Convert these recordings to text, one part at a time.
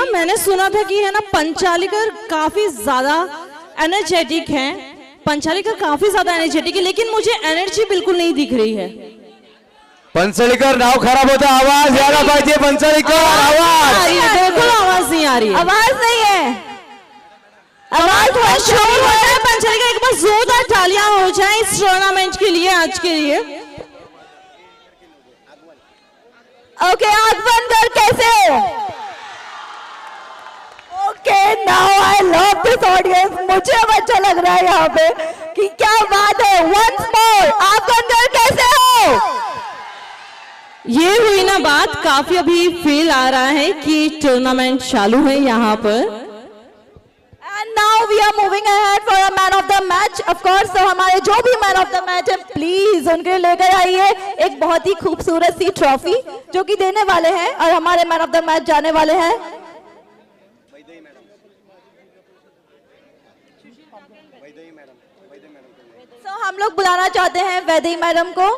ना मैंने सुना था कि है ना पंचालीकर काफी ज्यादा एनर्जेटिक हैं, पंचालीकर काफी ज्यादा एनर्जेटिक है, लेकिन मुझे एनर्जी बिल्कुल नहीं दिख रही है। पंचालीकर नाव खराब होता, आवाज यायला पाहिजे। पंचालीकर आवाज, बिल्कुल आवाज नहीं आ रही है। आवाज नहीं है, आवाज थोड़ा शोर हो रहा है। पंचालीकर एक बार जोरदार तालियां हो जाए इस टूर्नामेंट के लिए, आज के लिए। ओके आगमनकर कैसे हो? Okay now I love this audience, मुझे अब अच्छा लग रहा है यहाँ पे कि क्या बात है। वंस मोर आगमनकर कैसे हो? ये हुई ना बात, काफी अभी फील आ रहा है कि टूर्नामेंट चालू है यहाँ पर। And now we are moving ahead for a man of the match. Of course, तो हमारे जो भी man of the match है, प्लीज उनके लेकर आइए एक बहुत ही खूबसूरत सी ट्रॉफी जो कि देने वाले हैं, और हमारे man of the match जाने वाले हैं। So हम लोग बुलाना चाहते हैं वैदेही मैडम को।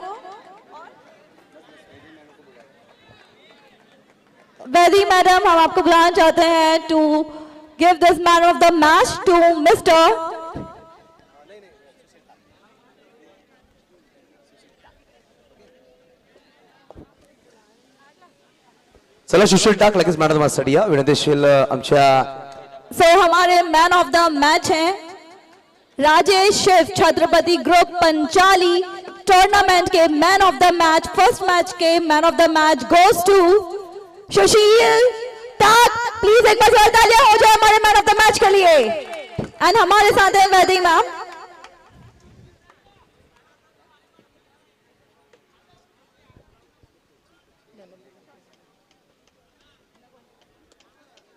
वैदेही मैडम, हम आपको बुलाना चाहते हैं to give this man of the match to Mr. चला सुशील टाक लगेच मॅडम माझ्यासाठी या विनंतीशील आमच्या। So हमारे मैन ऑफ द मैच हैं राजेश शिव, छत्रपति ग्रुप पंचाली टूर्नामेंट के man of the match. First match के man of the match goes to Sushil Tak. Please एक बार जोरदार तालियां हो जाए हमारे मैन ऑफ द मैच के लिए। एंड हमारे साथ हैं Vaidehi ma'am.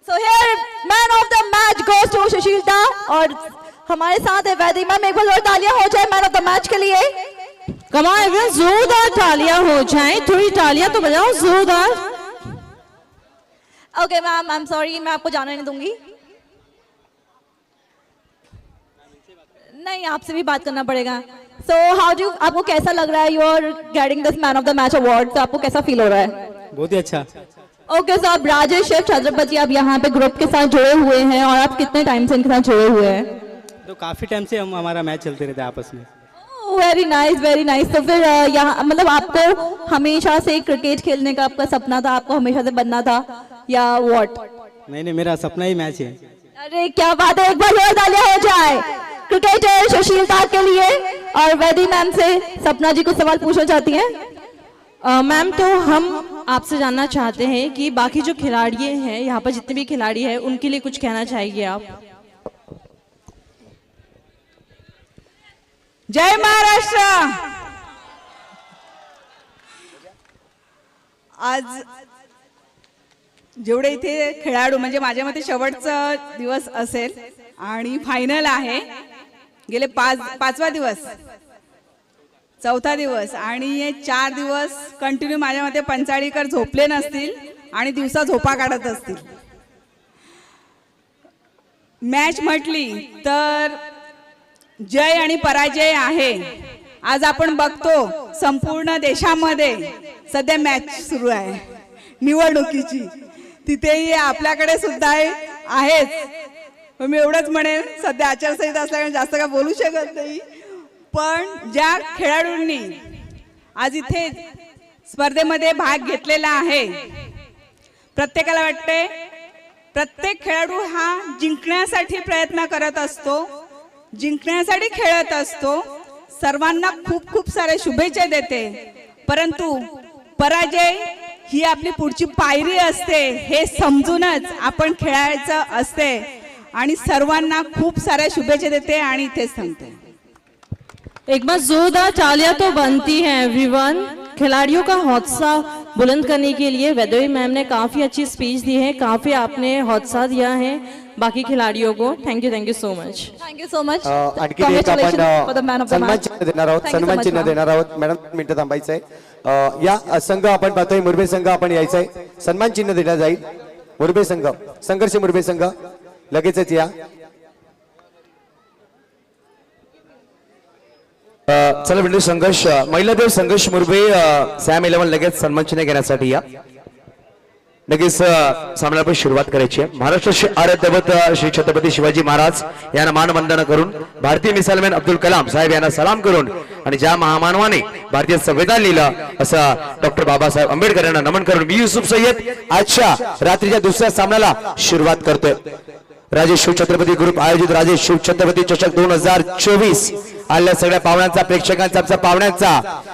So here man of the match goes to Sushil da, और हमारे साथ है वैदेही मैम। एक बार जोरदार तालियां हो जाए मैन ऑफ द मैच के लिए। कमाल एवरीवन, जोरदार तालियां हो जाएं, थोड़ी तालियां तो बजाओ जोरदार। Okay ma'am, I am sorry, मैं आपको जाने नहीं दूंगी। नहीं, आपसे भी बात करना पड़ेगा। सो हाउ डू, आपको कैसा लग रहा है you are getting this man of the match award? तो आपको कैसा फील हो रहा है? बहुत ही अच्छा। ओके सो आप राजेश शिव छत्रपति, आप यहाँ पे ग्रुप के साथ जुड़े हुए हैं, और आप कितने टाइम से इनके साथ जुड़े हुए हैं? तो काफी टाइम से हम हमारा मैच चलते रहते हैं आपस में। Very nice, very nice. तो फिर यहाँ मतलब आपको हमेशा से क्रिकेट खेलने का आपका सपना था, आपको हमेशा से बनना था या व्हाट? नहीं, मेरा सपना ही मैच है। अरे क्या बात है, एक बार जोर तालियां हो जाए क्रिकेटर सुशील दा के लिए। और वैदेही मैम से सपना जी कुछ सवाल पूछना चाहती हैं। मैम, तो हम आपसे जानना चाहते हैं कि बाकी जो खिलाड़ी हैं यहाँ पर, जितने भी खिलाड़ी हैं, उनके लिए कुछ कहना चाहिए आप? जय महाराष्ट्र। आज जेवढे इथे खेळाडू, म्हणजे माझ्या मते शेवटचा दिवस असेल आणि फायनल आहे, गेले पाचवा दिवस, चौथा दिवस, आणि हे 4 दिवस कंटिन्यू माझ्या मते पंचाळीकर झोपले नसतील आणि दिवसा झोपा काढत असतील। मॅच म्हटली तर जय आणि पराजय आहे। आज आपण बघतो संपूर्ण देशामध्ये सध्या मॅच सुरू आहे निवडणुकीची, तिथेही आपल्याकडे सुद्धा आहेच। मी एवढंच म्हणेन, सध्या आचारसंहिता असल्यामुळे जास्त काय बोलू शकत नाही, पण ज्या खेळाडूंनी आज इथे स्पर्धेमध्ये भाग घेतलेला आहे, प्रत्येकाला वाटते प्रत्येक खेळाडू हा जिंकण्यासाठी प्रयत्न करत असतो, जिंकण्यासाठी खेळत असतो, सर्वांना खूप खूप सारे शुभेच्छा देते, परंतु पराजय ही आपली पुढची पायरी असते हे समजूनच आपण खेळायचं असते, आणि सर्वांना खूप साऱ्या शुभेच्छा देते आणि इथेच थांबते। एक बार जोरदार तालियां तो बनती हैं एवरीवन। खिलाड़ियों का हौसला बुलंद करने के लिए वैदेही मैम ने काफी अच्छी स्पीच दी है, काफी आपने हौसला दिया है बाकी खिलाड़ियों को। Thank you so much. Thank you so much. आणखी एक आपण सन्मान चिन्ह देणार आहोत, सन्मान चिन्ह देणार आहोत। मॅडम मिनिटं थांबायचं आहे। या संघ आपण पाहतोय मुरबे संघ आपण यायचंय, सन्मान चिन्ह दिलं जाईल। मुरबे संघ, संघर्ष मुरबे संघ लगेचच या। चला म्हणजे संघर्ष महिला देव संघर्ष मुरबे सॅम 11 लगेच सन्मान चिन्ह घेण्यासाठी या। नक्कीच सामन्याला पण सुरुवात करायची आहे. महाराष्ट्राचे आराध्य दैवत श्री छत्रपती शिवाजी महाराज यांना मानवंदना करून भारतीय मिसाइलमॅन अब्दुल कलाम साहेब यांना सलाम करून आणि ज्या महामानवाने भारतीय संविधान लिहिलं असं डॉक्टर बाबासाहेब आंबेडकर यांना नमन करून मी युसुफ सय्यद आजच्या रात्रीच्या दुसऱ्या सामन्याला सुरुवात करतोय. राजे शिव छत्रपती ग्रुप आयोजित राजे शिव छत्रपती चषक 2024 आल्या सगळ्या पाहुण्यांचा प्रेक्षकांचा आमच्या पाहुण्यांचा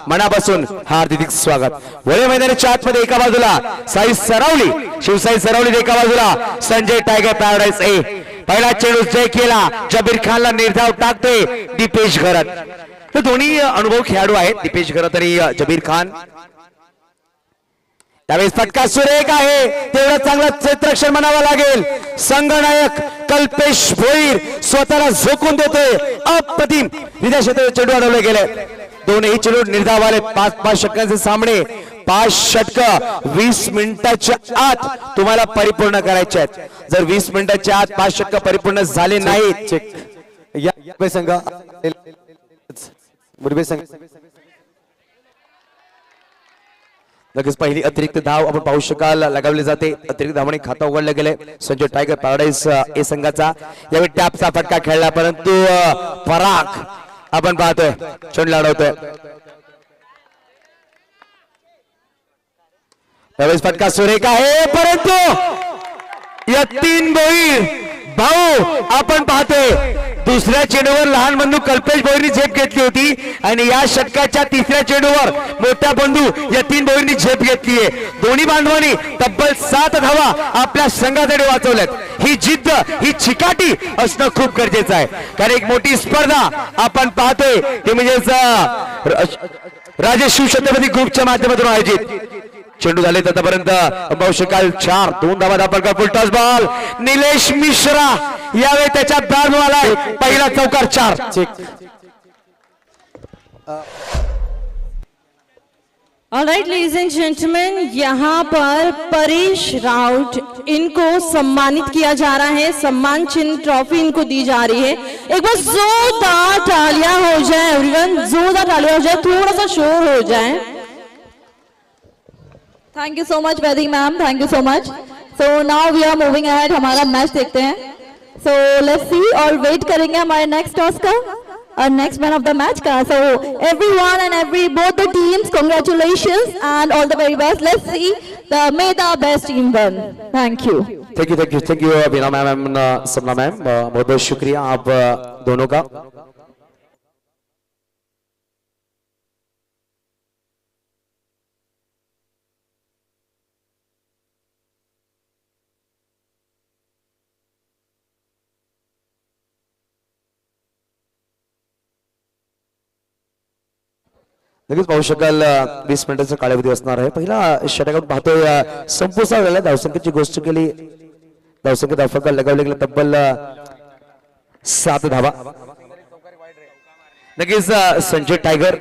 मनापासून हार्दिक स्वागत. वळे मैदानाच्या आतमध्ये एका बाजूला साई सरावली शिवसाई सरावली एका बाजूला संजय टायगर पॅराडाइज ए पहिला चेंडू जय केला जबीर खानला निर्धाव टाकतोय दीपेश घरत. हे दोन्ही अनुभव खेळाडू आहेत दीपेश घरत आणि जबीर खान. त्यावेळेस फटका सुरेख आहे तेवढं चांगलं क्षेत्ररक्षण म्हणावं लागेल. संघनायक कल्पेश भोईर स्वतःला झोकून देतोय अप्रतिम विद्या क्षेत्रात चेंडू अडवले गेले. दोनही चेंडू निर्धाव आले. 5-5 षटकांचे सामने 5 षटक 20 मिनिटाच्या आत तुम्हाला परिपूर्ण करायचे आहेत. जर 20 मिनिटाच्या आत 5 षटक परिपूर्ण झाले नाहीत या संघ मुरबे संघ लगेच पहिली अतिरिक्त धाव आपण पाहू शकाल लगावली जाते. अतिरिक्त धावाने खाता उघडले गेले संजय टायगर पॅराडाइज ए संघाचा. यावेळी टॅपचा फटका खेळला परंतु पराग आपण पाहतोय चेंडू लढवतोय. त्यावेळेस फटका सुरेख आहे परंतु यतीन भोईर भाऊ आपण पाहतोय दुसऱ्या चेंडूवर लहान बंधू कल्पेश भोईरनी झेप घेतली होती आणि या षटकाच्या तिसऱ्या चेंडूवर मोठा बंधू यतीन भोईरनी झेप घेतलीये. दोन्ही बांधवांनी तब्बल 7 धावा आपल्या संघासाठी वाचवल्यात. ही जिद्द ही चिकाटी असणं खूप गरजेचं आहे कारण एक मोठी स्पर्धा आपण पाहतोय ते म्हणजेच राजे शिव छत्रपती ग्रुपच्या माध्यमातून आयोजित. चेंडू झाले आतापर्यंत पाहू शकाल 4 2 धावा दाखल फुलटॉस बॉल निलेश मिश्रा यावेळी त्याच्या बॅट आलाय पहिला चौकार 4. ऑलराइट लेडीज एंड जेंटलमैन यहाँ पर परेश राउत इनको सम्मानित किया जा रहा है. सम्मान चिन्ह ट्रॉफी इनको दी जा रही है. एक बार जोरदार तालियां हो जाए एवरीवन जोरदार तालियां हो जाए थोड़ा सा शोर हो जाए. Thank you so much Vaidik ma'am thank you so much. So now we are moving ahead हमारा मैच देखते हैं. सो लेट्स सी और वेट करेंगे हमारे नेक्स्ट टॉस का और next man of the match का. So everyone and every both the teams congratulations and all the very best. Let's see the may the best team won. Thank you thank you Beena ma'am Sapna ma'am बहुत बहुत शुक्रिया आप दोनों का. लगेच पाहू शकाल 20 मिनिटाचा कालावधी असणार आहे. पहिला षटक पाहतोय संपूर्ण वेळेला धावसंख्येची गोष्ट केली धावसंख्या धावफलक लगावले गेले तब्बल 7 धावा. लगेच संजय टायगर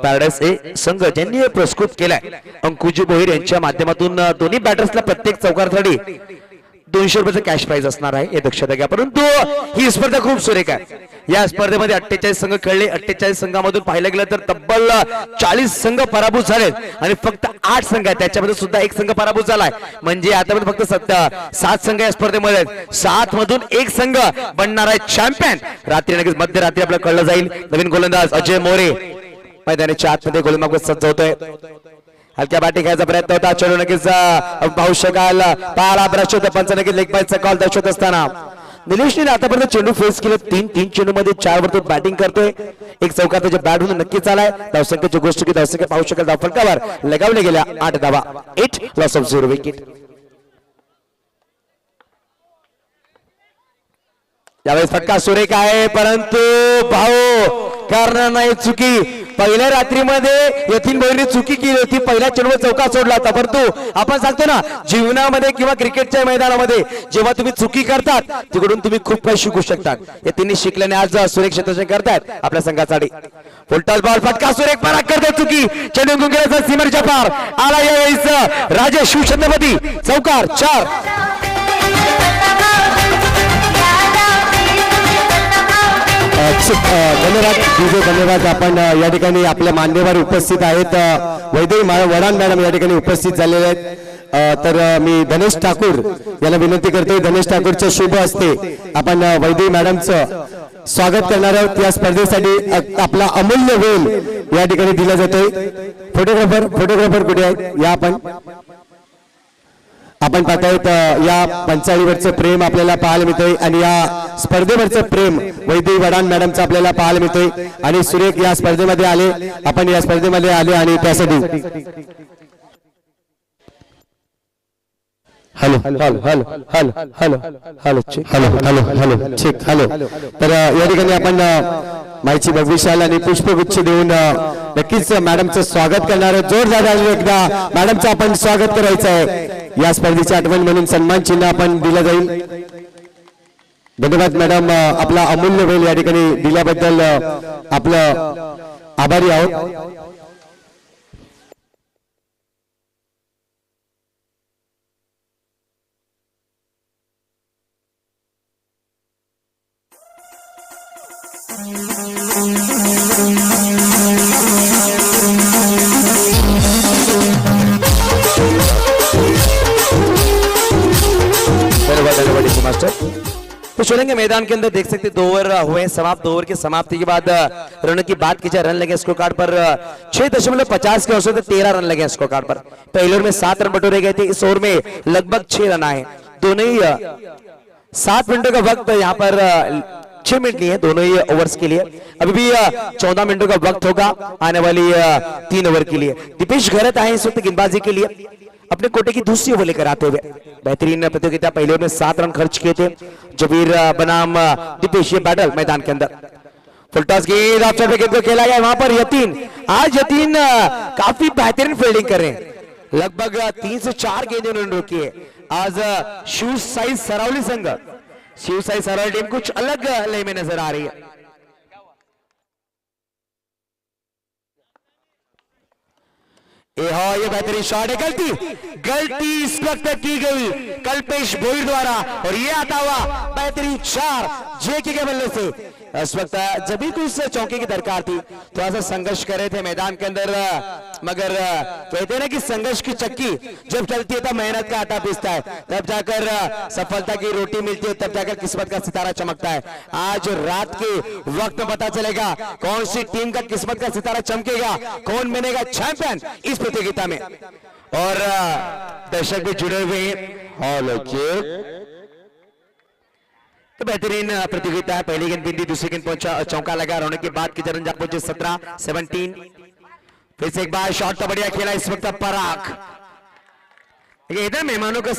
पॅराडाइज ए संघ ज्यांनी पुरस्कृत केलाय अंकुजी भोईर यांच्या माध्यमातून दोन्ही बॅटर्सला प्रत्येक चौकारासाठी 200 रुपयाचं कॅश प्राइज असणार आहे हे लक्षात घ्या. परंतु ही स्पर्धा खूप सुरेख आहे. या स्पर्धेमध्ये 48 संघ खेळले. 48 संघामधून पाहिलं गेलं तर तब्बल 40 संघ पराभूत झालेत आणि फक्त 8 संघ आहेत त्याच्यामध्ये सुद्धा एक संघ पराभूत झालाय. म्हणजे आतापर्यंत फक्त 7 संघ या स्पर्धेमध्ये आहेत. 7 मधून एक संघ बनणार आहे चॅम्पियन. रात्री नक्कीच मध्यरात्री आपल्याला कळलं जाईल. नवीन गोलंदाज अजय मोरे मैदानाच्या आतमध्ये गोलंदाज सज्ज हलक्या बॅटिंग घ्यायचा प्रयत्न होता. चेंडू नक्कीच पाहू शकाल पाला ब्रश होता पंच नक्कीच लेग बायचा कॉल दर्शवत असताना निलेशने आतापर्यंत चेंडू फेस केले. 3 चेंडू मध्ये 4 वर तो बॅटिंग करतोय. एक चौकार त्याच्या बॅट होऊन नक्कीच आलाय. धावसंख्येची गोष्ट की धावसंख्या पाहू शकाल धाव फलकावर लगावले गेल्या 8 धावा 8 लॉस ऑफ 0 विकेट. यावेळेस फटका सुरेख आहे परंतु भाऊ करणार नाही चुकी. पहिल्या रात्रीमध्ये यतीन भोईरने चुकी केली होती. पहिल्या चेंडूवर चौका सोडला होता. परंतु आपण सांगतो ना जीवनामध्ये किंवा क्रिकेटच्या मैदानामध्ये जेव्हा तुम्ही चुकी करतात तिकडून तुम्ही खूप काही शिकू शकतात. यतीनने शिकल्याने आज सुरेख क्षेत्ररक्षण करतायत आपल्या संघासाठी. फुलटॉस बॉल फटका सुरेख पराग करतो चुकी. चेंडू गुंगेचा सीमारेच्या पार आला. यावेळेस राजे शिव छत्रपती चौकार 4. धन्यवाद धन्यवाद. आपण या ठिकाणी आपल्या मान्यवर उपस्थित आहेत. वैदेही वडान मॅडम या ठिकाणी उपस्थित झालेले आहेत. तर मी धनेश ठाकूर याला विनंती करतोय, धनेश ठाकूरच्या शुभ हस्ते आपण वैदेही मॅडमचं स्वागत करणार आहोत। या स्पर्धेसाठी आपला अमूल्य वेळ या ठिकाणी दिला जातोय। फोटोग्राफर कुठे आहेत? या आपण पाहतायत या पंचाळीवरचं प्रेम आपल्याला पाहायला मिळतंय आणि या स्पर्धेवरचं प्रेम वैदेही वडान मॅडमचं आपल्याला पाहायला मिळतंय आणि सुरेख या स्पर्धेमध्ये आले, आपण या स्पर्धेमध्ये आले आणि त्यासाठी hello hello hello hello hello hello hello hello hello ठीक हॅलो। तर या ठिकाणी आपण माईची भव्यशाल आणि पुष्पगुच्छ देऊन नक्कीच मॅडमचं स्वागत करणार आहोत। जोरदार एकदा मॅडमचं आपण स्वागत करायचं आहे। या स्पर्धेची आठवण म्हणून सन्मान चिन्ह आपण दिलं जाईल। धन्यवाद मॅडम, आपला अमूल्य वेळ या ठिकाणी दिल्याबद्दल आपलं आभारी आहोत। मास्टर तो चलेंगे मैदान के अंदर, देख सकते 2 ओवर हुए समाप्त। 2 ओवर की समाप्ति के बाद रन की बात की जाए, रन लगे स्कोर कार्ड पर 6.50 के औसत 13 रन लगे स्कोर कार्ड पर। पहले ओवर में 7 रन बटोरे गए थे, इस ओवर में लगभग 6 रन आए। दोनों ही 7 मिनटों का वक्त यहाँ पर 6 मिनट लिए दोनों ही ओवर्स के लिए। अभी भी 14 मिनटों का वक्त होगा आने वाली 3 ओवर के लिए। दीपेश घरत आए इस वक्त गेंदबाजी के लिए अपने कोटे की दूसरी ओवर लेकर आते हुए। बेहतरीन प्रतियोगिता, पहले ओवर में 7 रन खर्च किए थे जबीर बनाम दीपेश। ये बैटल मैदान के अंदर फुल टॉस गेंद ऑफ साइड पे गेंद को खेला गया। वहां पर यतीन, आज यतीन काफी बेहतरीन फील्डिंग कर रहे हैं, लगभग 3 से 4 गेंदें उन्होंने रोकी है। आज शिव साई सरावली संघ, शिव साई सरावली टीम कुछ अलग लय में नजर आ रही है। ये बेहतरीन शॉट है, गलती इस वक्त की गई कल्पेश भोईर द्वारा और ये आता हुआ बेहतरीन 4 जेके के बल्ले से। इस वक्त जब भी कुछ चौके की दरकार थी थोड़ा सा संघर्ष कर रहे थे मैदान के अंदर, मगर कहते हैं ना कि संघर्ष की चक्की जब चलती है तब मेहनत का आटा पीसता है, तब जाकर सफलता की रोटी मिलती है, तब जाकर किस्मत का सितारा चमकता है। आज रात के वक्त में पता चलेगा कौन सी टीम का किस्मत का सितारा चमकेगा, कौन बनेगा चैंपियन इस प्रतियोगिता में। और दर्शक भी जुड़े हुए हैं। तो बेहतरीन प्रतियोगिता है, पहली गेंद बिंदी, दूसरी गेंद पहुंचा चौका लगा, रोने के बाद की चरण जा पहुंचे 17-17। फिर से एक बार शॉट तो बढ़िया खेला इस वक्त पराग। इधर मेहमानों का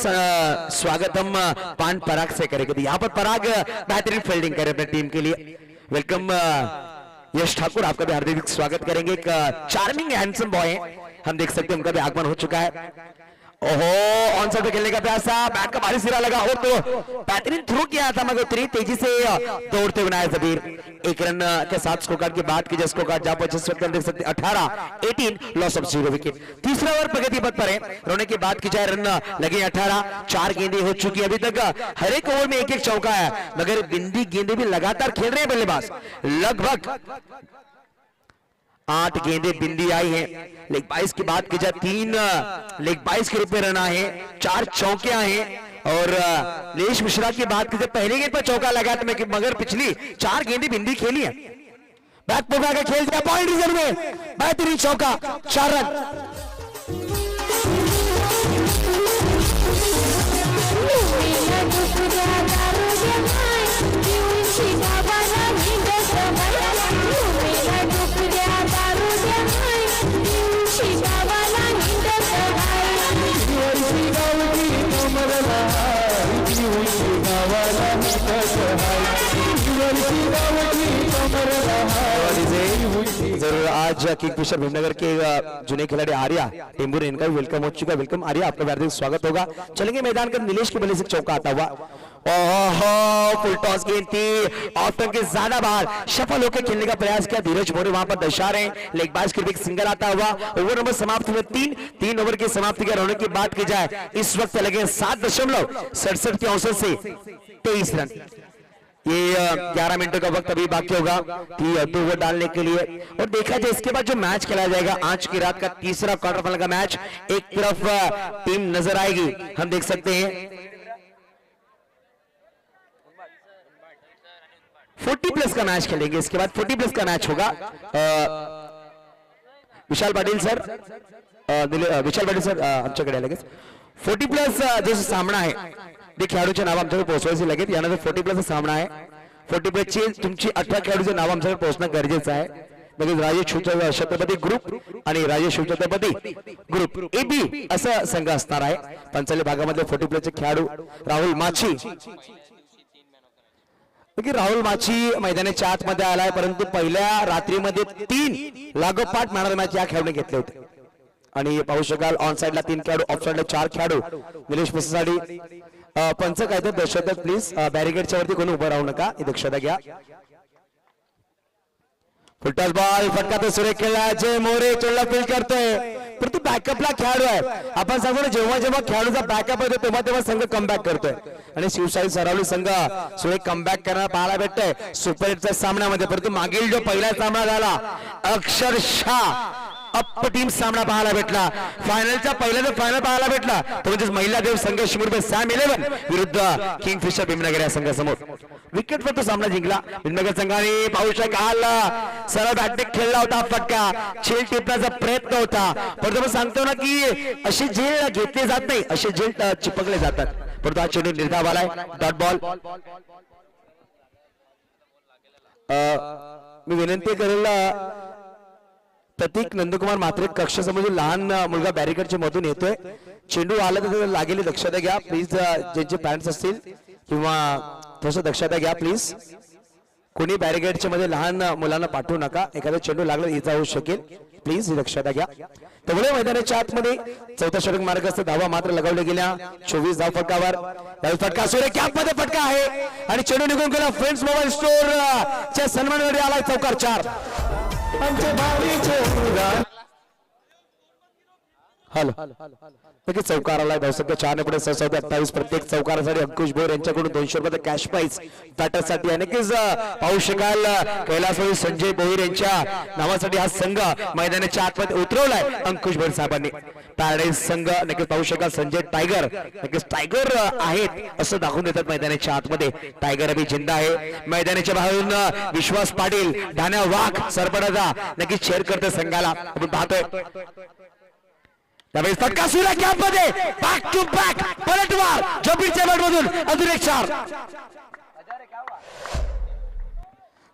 स्वागत हम पान पराग से करेंगे। यहाँ पर पराग बेहतरीन फील्डिंग करे अपनी टीम के लिए। वेलकम यश ठाकुर, आपका भी हार्दिक स्वागत करेंगे। एक चार्मिंग हैंडसम बॉय है, हम देख सकते हैं उनका भी आगमन हो चुका है। ओहो, ऑन साइड पे खेलने का प्रयास, बैट का भारी सिरा लगा, और तो बेहतरीन थ्रो किया था मगर उतनी तेजी से दौड़ते हुए आए जबीर। 1 रन के साथ स्कोर कार्ड की बात की जाए, स्कोर कार्ड जहां पहुंचे इस वक्त देख सकते 18-18, लॉस ऑफ 0 विकेट। तीसरा ओवर प्रगति पथ पर है, रोने की बात की जाए रन लगे 18, 4 गेंदें हो चुकी है अभी तक। हर एक ओवर में 1-1 चौका है, मगर बिंदी गेंदें भी लगातार खेल रहे हैं बल्लेबाज। लगभग 8 गेंदें बिंदी आई हैं। लेग 22 की बात की जाए 3 लेग 22 के रूप में रन आए हैं, 4 चौके आए हैं। और लेश मिश्रा की बात की जाए पहले गेंद पर चौका लगा तो मगर पिछली 4 गेंदें बिंदी खेली है। बैक पर आकर खेल दिया, पॉइंट रिजर्व में बेहतरीन चौका, 4 रन। जरूर आज किंगफिशर भीमनगर के जुने खिलाड़ी आर्या टेम्बू ने इनका भी वेलकम हो चुका है। वेलकम आर्या, आपका हार्दिक स्वागत होगा। चलेंगे मैदान का नीलेश के बल्ले से चौका आता हुआ। ओहो, फुल टॉस गेंद थी, ऑफ टर्न के ज्यादा बाहर सफल होकर खेलने का प्रयास किया धीरज मोरे, वहां पर दर्शा रहे हैं। लेग बाज के एक सिंगल आता हुआ। ओवर नंबर समाप्त हुए 3 ओवर की समाप्ति के होने की बात की जाए इस वक्त लगे 7.67 के औसत से 23 रन। ये 11 मिनटों का वक्त अभी बाकी होगा कि 2 ओवर डालने के लिए और देखा जाए इसके बाद जो मैच खेला जाएगा आज की रात का तीसरा क्वार्टर फाइनल का मैच। एक तरफ टीम नजर आएगी, हम देख सकते हैं 40 प्लस का मैच खेलेंगे, इसके बाद 40 प्लस का मैच होगा। विशाल पाटील सर, विशाल पाटील सर आमच्याकडे लगेच 40 प्लस जो सामना आहे ते खेळाडूचे नाव आमच्याकडे पोहोचवायचे लगेच। यानंतर 40 प्लस सामना आहे, 40 प्लस ची तुमची 18 खेळाडूचे नाव आमच्याकडे पोहोचणं गरजेचं आहे। लगेच राजेश शिवछत्रपती ग्रुप आणि राजेश शिवछत्रपती ग्रुप AB असा संघ असणार आहे। पंचाली भागामध्ये 40 प्लसचे खेळाडू राहुल माची, राहुल माची मैदानाच्या आतमध्ये आलाय, परंतु पहिल्या रात्रीमध्ये 3 लागोपाठ मॅन मॅच या खेळाडूने घेतले होते आणि पाहू शकाल ऑन साइडला 3 खेळाडू, ऑफ साइडला 4 खेळाडू। निलेश मिसेसाठी पंच काय तर दर्शक प्लीज बॅरिकेडच्या वरती कोणी उभं राहू नका, ही दक्षता घ्या। फुलटॉस बॉल फटका तर सुरेख खेळला, जय मोरे चोळला फील्ड करतोय, परंतु बॅकअपला खेळाडू आहे। आपण सांगू ना जेव्हा जेव्हा खेळाडूचा बॅकअप येतो तेव्हा तेव्हा संघ कमबॅक करतोय आणि शिवशाही सरावली संघ सुरेख कमबॅक करणारा पाहायला भेटतोय सुपर हिटच्या सामन्यामध्ये। परंतु मागील जो पहिला सामना झाला अक्षरशः अप टीम सामना पाहायला भेटला, फायनलचा पहिला जो फायनल पाहायला भेटला तो म्हणजे महिला देव संघ शिमुर्बे सॅम 11 विरुद्ध किंगफिशर भीमनगर या संघासमोर विकेटवर तो सामना जिंकला भीमनगर संघाने। पाहू शकाल सरळ बॅटिंग खेळला होता, फटका झेल टिपण्याचा प्रयत्न होता, परंतु आपण सांगतो ना की अशी झेल घेतली जात नाही, असे झेल चिपकले जातात, परंतु हा चेंडू निर्धाव आलाय, डॉट बॉल। मी विनंती करेल प्रतीक नंदकुमार मात्रे कक्ष समोर लहान मुलगा बॅरिकेडच्या मधून येतोय, चेंडू आला तर लागेल दक्षता घ्या प्लीज, ज्यांचे पॅरेंट्स असतील किंवा थोडस दक्षता घ्या प्लीज, कोणी बॅरिकेडच्या मध्ये लहान मुलांना पाठवू नका, एखादा चेंडू लागला इजा होऊ शकेल, प्लीज ही दक्षता घ्या। त्यामुळे मैदानाच्या आतमध्ये चौथा षटक मार्गस्थ धावा मात्र लगावल्या गेल्या 24 धाव फटकावर। फटका सुरे कॅप मध्ये फटका आहे आणि चेंडू निघून गेला फ्रेंड्स मोबाईल स्टोर च्या सन्मानामध्ये आलाय चौकार 4। हॅलो लगेच चौकार आलाय धावसंख्या 4 ने पुढे 27 प्रत्येक चौकारासाठी अंकुश भोर यांच्याकडून 200 रुपये कॅश प्राइज बॅटरसाठी आणि पाहू शकाल कैलासवासी संजय भोईर यांच्या नावासाठी हा संघ मैदानाच्या आतमध्ये उतरवलाय अंकुश भोईर साहेबांनी। पॅराडाईज संघ नक्कीच पाहू शकाल संजय टायगर, नक्कीच टायगर आहेत असं दाखवून देतात मैदानाच्या आतमध्ये, टायगर अभि जिंदा आहे। मैदानाच्या बाहेरून विश्वास पाटील ढाण्या वाघ सरपडाचा नक्कीच शेअर करतोय संघाला, आपण पाहतोय त्यावेळेस फटका सुरा कॅप मध्ये बॅक टू बॅक पलटवार जबीरच्या बॅटमधून अजून एक 4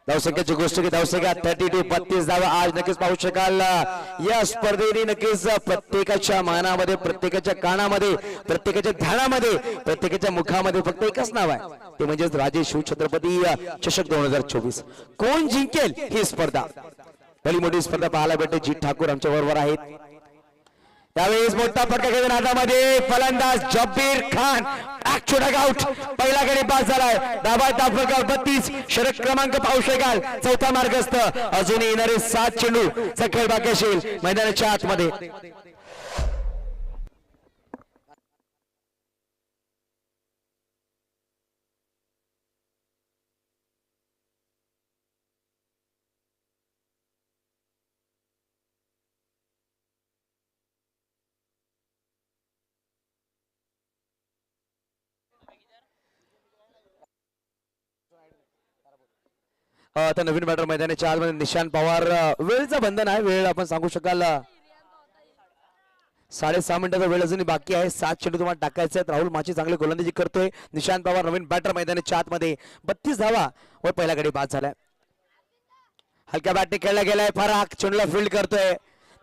धावसंख्येची गोष्ट की धावसंख्या 32 धावा आज नक्कीच पाहू शकाल या स्पर्धेने नक्कीच प्रत्येकाच्या मनामध्ये, प्रत्येकाच्या कानामध्ये, प्रत्येकाच्या ध्यानामध्ये, प्रत्येकाच्या मुखामध्ये फक्त एकच नाव आहे, ते म्हणजे राजे शिवछत्रपती चषक 2024। कोण जिंकेल ही स्पर्धा, भली मोठी स्पर्धा पाहायला भेटते। जीत ठाकूर आमच्या बरोबर आहेत, त्यावेळेस मोठा फटका घेऊन हातामध्ये फलंदाज जब्बीर खान ॲक्च्युअल आउट, पहिला गडी पास झालाय, दाबाय फटका 32 षटक क्रमांक पाहू शकाल चौथा मार्गस्थ, अजून येणारे 7 चेंडू चा खेळ बाकी असेल मैदानाच्या आतमध्ये। आता नवीन बॅटर मैदानाच्या आतमध्ये निशांत पवार, वेळेचं बंधन आहे, वेळ आपण सांगू शकाल 6.5 मिनिटाचा वेळ अजून बाकी आहे, 7 चेंडू तुम्हाला टाकायचे आहेत। राहुल माची चांगली गोलंदाजी करतोय, निशांत पवार नवीन बॅटर मैदानाच्या आतमध्ये 32 धावा व पहिला गडी बाद झालाय, हलक्या बॅटने खेळला गेलाय, फराक चेंडूला फील्ड करतोय,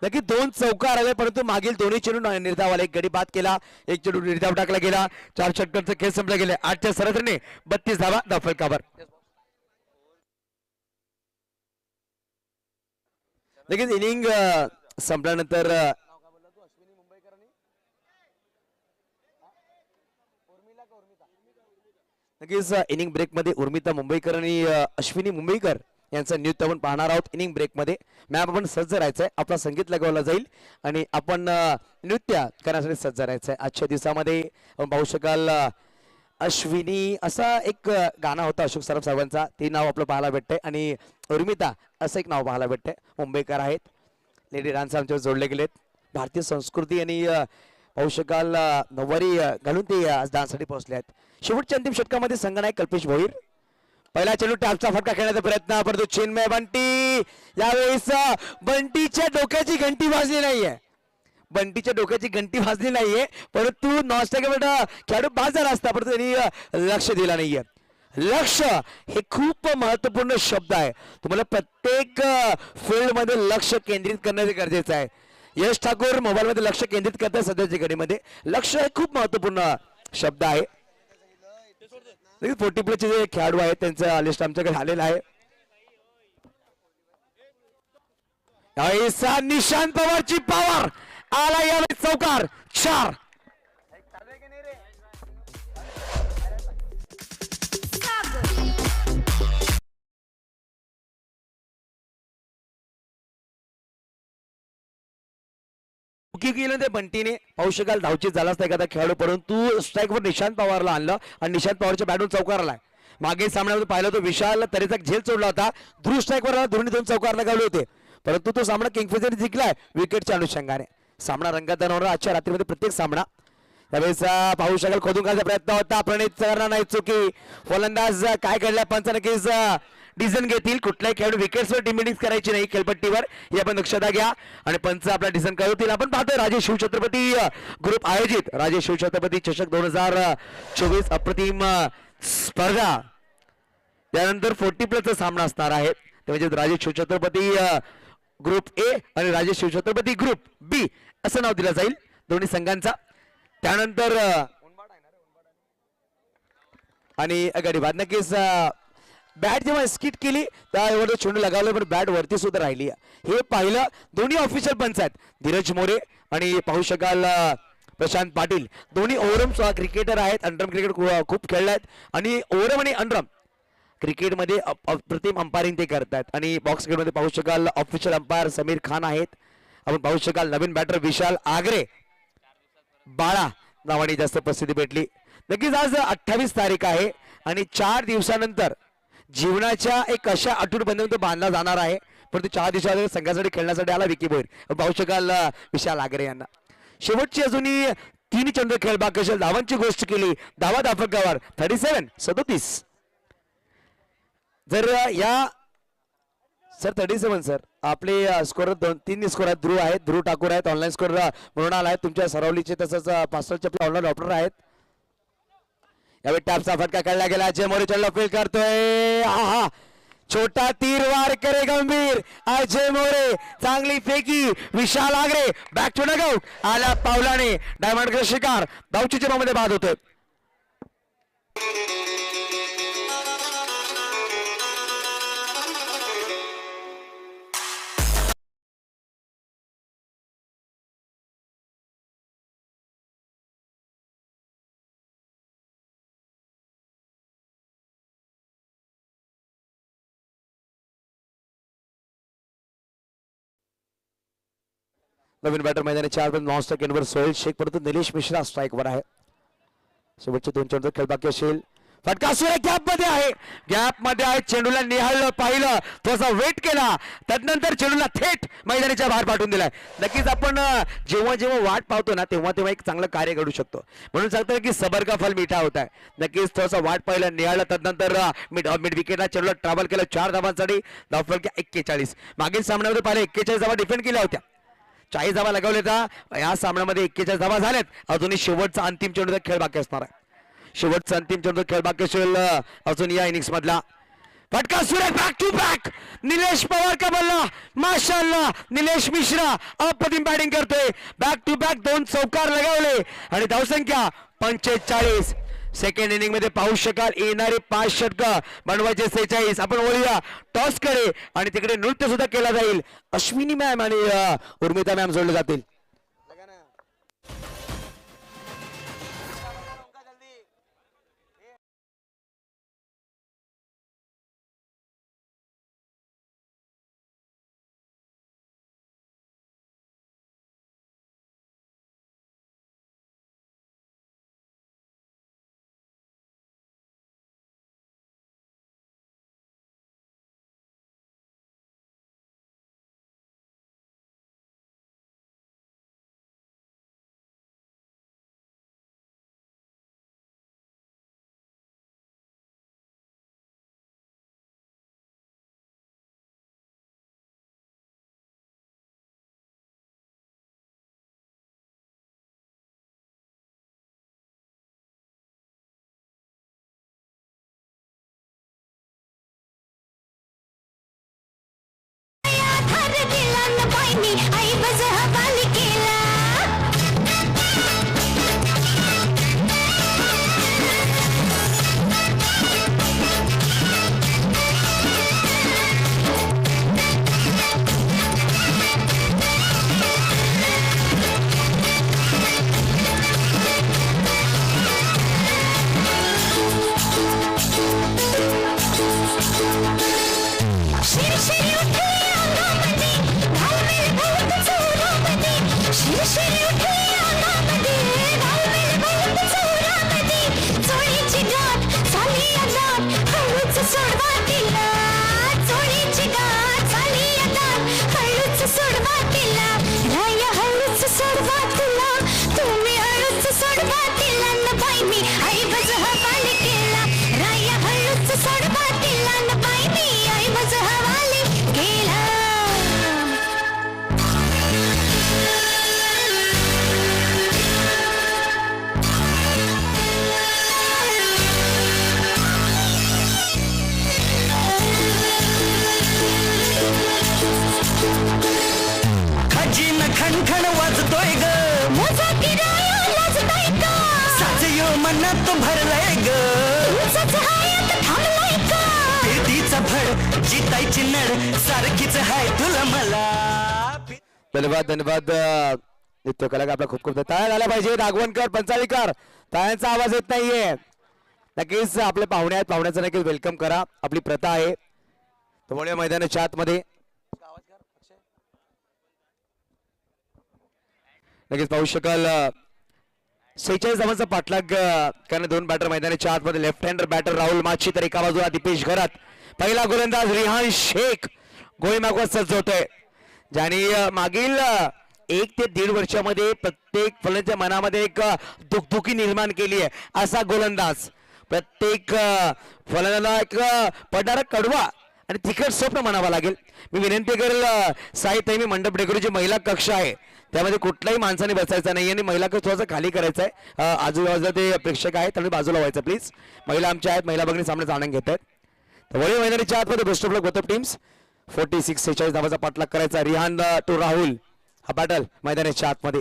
नक्की 2 चौकार आले परंतु मागील दोन्ही चेंडू निर्धाव आले, एक गडी बाद केला, एक चेंडू निर्धाव टाकला गेला, 4 षटकांचा खेळ संपला गेले, 8च्या सरासरीने 32 धावा धावफलकावर। लगेच इनिंग संपल्यानंतर नक्कीच इनिंग ब्रेक मध्ये उर्मिता मुंबईकर आणि अश्विनी मुंबईकर यांचं नृत्य आपण पाहणार आहोत। इनिंग ब्रेक मध्ये मॅम आपण सज्ज राहायचंय, आपला संगीत लगावला जाईल आणि आपण नृत्य करण्यासाठी सज्ज राहायचंय। आजच्या दिवसामध्ये आपण पाहू शकाल अश्विनी असा एक गाणं होतं अशोक सराफ साहेबांचा, ते नाव आपलं पाहायला भेटतंय. आणि उर्मिता असं एक नाव पाहायला भेटतंय. मुंबईकर आहेत. लेडी डान्स आमच्यावर जोडले गेलेत. भारतीय संस्कृती आणि पाहू शकाल नऊवारी घालून ते आज डान्ससाठी पोहोचले आहेत. शेवटच्या अंतिम षटकामध्ये संघनायक कल्पेश भोईर. पहिला चेंडू टॅपचा फटका खेळण्याचा प्रयत्न, परंतु चिन्मय बंटी. यावेळेस बंटीच्या डोक्याची घंटी वाजली नाहीये. बंटीच्या डोक्याची घंटी वाजली नाहीये, परंतु नॉनस्टॉप खेळाडू बाद झाला असता, परंतु त्यांनी लक्ष दिला नाहीये. लक्ष हे खूप महत्वपूर्ण शब्द आहे. तुम्हाला प्रत्येक फील्ड मध्ये लक्ष केंद्रित करणे गरजेचं आहे. यश ठाकूर मोबाईल मध्ये लक्ष केंद्रित करतात सध्याच्या घडीमध्ये. लक्ष हे खूप महत्वपूर्ण शब्द आहे. 40 प्लसचे जे खेळाडू आहेत त्यांचं लिस्ट आमच्याकडे आलेलं आहे. निशांत पवारची पॉवर आला यावेळी चौकार 4. केलं ते बंटीने. पाहू शकाल धावची झाला असता एखादा खेळाडू, परंतु स्ट्राईकवर निशांत पवारला आणलं आणि निशांत पवारच्या बॅटून चौकार आलाय. मागे सामन्यामध्ये पाहिलं तो विशाल तरीचा झेल सोडला होता. ध्रुव स्ट्राईकवर आला, ध्रुवने 2 चौकार लगावले होते, परंतु तो सामना किंगफिशरने जिंकलाय विकेटच्या अनुषंगाने. सामना रंगात होणार आजच्या रात्रीमध्ये प्रत्येक सामना. त्यावेळेस पाहू शकाल खोदून काढण्याचा प्रयत्न होता, प्रणित करणार नाही चुकी. फलंदाज काय घडल्या पंच नक्कीच डिसिजन घेतील. कुठल्याही खेळाडू विकेट्सवर डिमिनिंग करायची नाही खेळपट्टीवर, हे आपण लक्षात घ्या. आणि पंच आपला डिसिजन कळवतील. आपण पाहतोय राजे शिवछत्रपती ग्रुप आयोजित राजे शिवछत्रपती चषक 2024 अप्रतिम स्पर्धा. त्यानंतर 40 प्लसचा सामना असणार आहे. ते म्हणजे राजे शिवछत्रपती ग्रुप ए आणि राजे शिवछत्रपती ग्रुप बी असं नाव दिलं जाईल दोन्ही संघांचा. त्यानंतर आणि गडी बाद नक्कीच बॅट जेव्हा स्किट केली त्यावर चेंडू लगावलं, पण बॅट वरती सुद्धा राहिली. हे पाहिलं. दोन्ही ऑफिशियल पंच आहेत धीरज मोरे आणि पाहू शकाल प्रशांत पाटील. दोन्ही ओव्हरम क्रिकेटर आहेत. अंडरम क्रिकेट खूप खेळले आणि ओव्हरम आणि अंडरम क्रिकेटमध्ये अप्रतिम अंपायरिंग ते करतात. आणि बॉक्स क्रिकेटमध्ये पाहू शकाल ऑफिशियल अंपायर समीर खान आहेत. आपण पाहू शकाल नवीन बॅटर विशाल आगरे बाळा नावाने जास्त प्रसिद्धी भेटली. नक्कीच आज 28 तारीख आहे आणि 4 दिवसानंतर जीवनाच्या एक अशा अटूट बंधन तो बांधला जाणार आहे. परंतु 4 दिवसामध्ये संघासाठी खेळण्यासाठी आला विकी भोईर. पाहू शकाल विशाल आगरे यांना. शेवटची अजूनही 3 चंद्र खेळ बाकी असेल. धावांची गोष्ट केली, धावा दाफकावर 37. जर या सर 37 सर आपले स्कोर 3 स्कोर आहेत. ध्रुव आहेत, ध्रुव ठाकूर आहेत, ऑनलाईन स्कोर मृणाल आहेत तुमच्या सरावलीचे, तसंच पास्टरचे आपले ऑनलाईन ऑपरेटर आहेत. यावेळी टॅपचा फटका खेळला गेला. अजय मोरे चेंडू फील करतोय. हा छोटा तीर वार करे गंभीर. अजय मोरे चांगली फेकी. विशाल आगरे बॅक टू डगआउट आल्या पावलाने डायमंड क्रश शिकार धावची मध्ये बाद होतोय. नवीन बॅटर मैदानी 4 नॉन स्ट्राइक एंडवर सोहेल शेख, परंतु निलेश मिश्रा स्ट्राइकवर आहे. शेवटचे 2 चेंडू खेळ बाकी असेल. फटका सुरे गॅप मध्ये आहे. गॅप मध्ये आहे. चेंडूला निहाळलं, पाहिलं, थोडासा वेट केला, त्यानंतर चेंडूला थेट मैदानाच्या बाहेर पाठवून दिलाय. नक्कीच आपण जेव्हा जेव्हा वाट पाहतो ना तेव्हा तेव्हा एक चांगलं कार्य घडू शकतो. म्हणून सांगतो की सबर का फल मीठा होता है. नक्कीच थोडासा वाट पाहिलं, निहाळलं, त्यानंतर मिड विकेटला चेंडूला ट्रॅव्हल केलं. 4 धावांसाठी धावफलक 41. मागील सामन्यामध्ये पाहिलं 41 धावा डिफेंड केल्या होत्या. 40 धावा लगावल्या होत्या. या सामन्यामध्ये 41 धावा झाल्यात. अजूनही शेवटचा अंतिम चेंडूचा खेळ बाकी असणार आहे. शेवटचा अंतिम चेंडू खेळ बाकी असेल अजून या इनिंग्स मधला. फटका सुरेख back to back. Nilesh Pawar का बल्ला. माशाअल्लाह निलेश मिश्रा अप्रतिम बॅटिंग करतोय. बॅक टू बॅक 2 चौकार लगावले आणि धावसंख्या 45. सेकंड इनिंग मध्ये पाहू शकाल येणारे 5 षटक बनवायचे 46. आपण वळूया टॉस कडे आणि तिकडे नृत्य सुद्धा केला जाईल. अश्विनी मॅम आणि उर्मिता मॅम जोडले जातील. ऐवज हवाली केला शिरशिरी उठली अंगामध्ये घालमेल बहुत जोरामध्ये शिरशिरी उठली अंगामध्ये घालमेल बहुत जोरामध्ये चोळीची गाठ झाली अनाथ हळूच सोडवा तिला चोळीची गाठ झाली अनाथ हळूच सोडवा तिला राय हळूच सोडवा तिला तुम्ही हळूच सोडवा तिला न बाई मी ऐवज हवाली केला राय हळूच सोडवा तिला न बाई मी ऐवज हवाली केला खजीन खणखण वाजतोय ग मोजा किराया लाजताय का साचयो मनात भरलंय ग तुमचाच हायात थांबलाय का तिचा फळ जितायची नळ सारखीच हाय तुला मला धन्यवाद धन्यवाद नृत्य कलाकार आपला खूप खूप टाळ्या झाल्या पाहिजे. राघवनकर पंचाळीकर टाळ्यांचा आवाज येत नाहीये. नक्कीच आपले पाहुणे आहेत, पाहुण्याचं नक्कीच वेलकम करा. आपली प्रथा आहे. त्यामुळे मैदानाच्या आतमध्ये नक्कीच पाहू शकाल 46 धावांचा पाठलाग कारण दोन बॅटर मैदानाच्या आतमध्ये लेफ्ट हँडर बॅटर राहुल माची तर एका बाजूला दीपेश घरात. पहिला गोलंदाज रिहान शेख गोळी मागवत सज्ज होतोय. ज्याने मागील 1 ते 1.5 वर्षामध्ये प्रत्येक फलंदाजाच्या मनामध्ये एक दुखदुखी निर्माण केली आहे. असा गोलंदाज प्रत्येक फलंदाजाला एक पडणारा कडवा आणि तिखट स्वप्न म्हणावं लागेल. मी विनंती करेल साहित्य मी मंडप डेकोरेची महिला कक्ष आहे त्यामध्ये कुठल्याही माणसाने बसायचं नाही आणि महिला कक्ष थोडासा खाली करायचा आहे. आजूबाजूला ते प्रेक्षक आहेत त्यामुळे बाजूला व्हायचं प्लीज. महिला आमच्या आहेत, महिला भगिनी सामने आनंद घेत आहेत. तर वळी मैदानाच्या आतमध्ये best of luck both teams. 46 धावाचा पाठलाग करायचा. रिहान टू राहुल हा बॅटल मैदानाच्या आतमध्ये.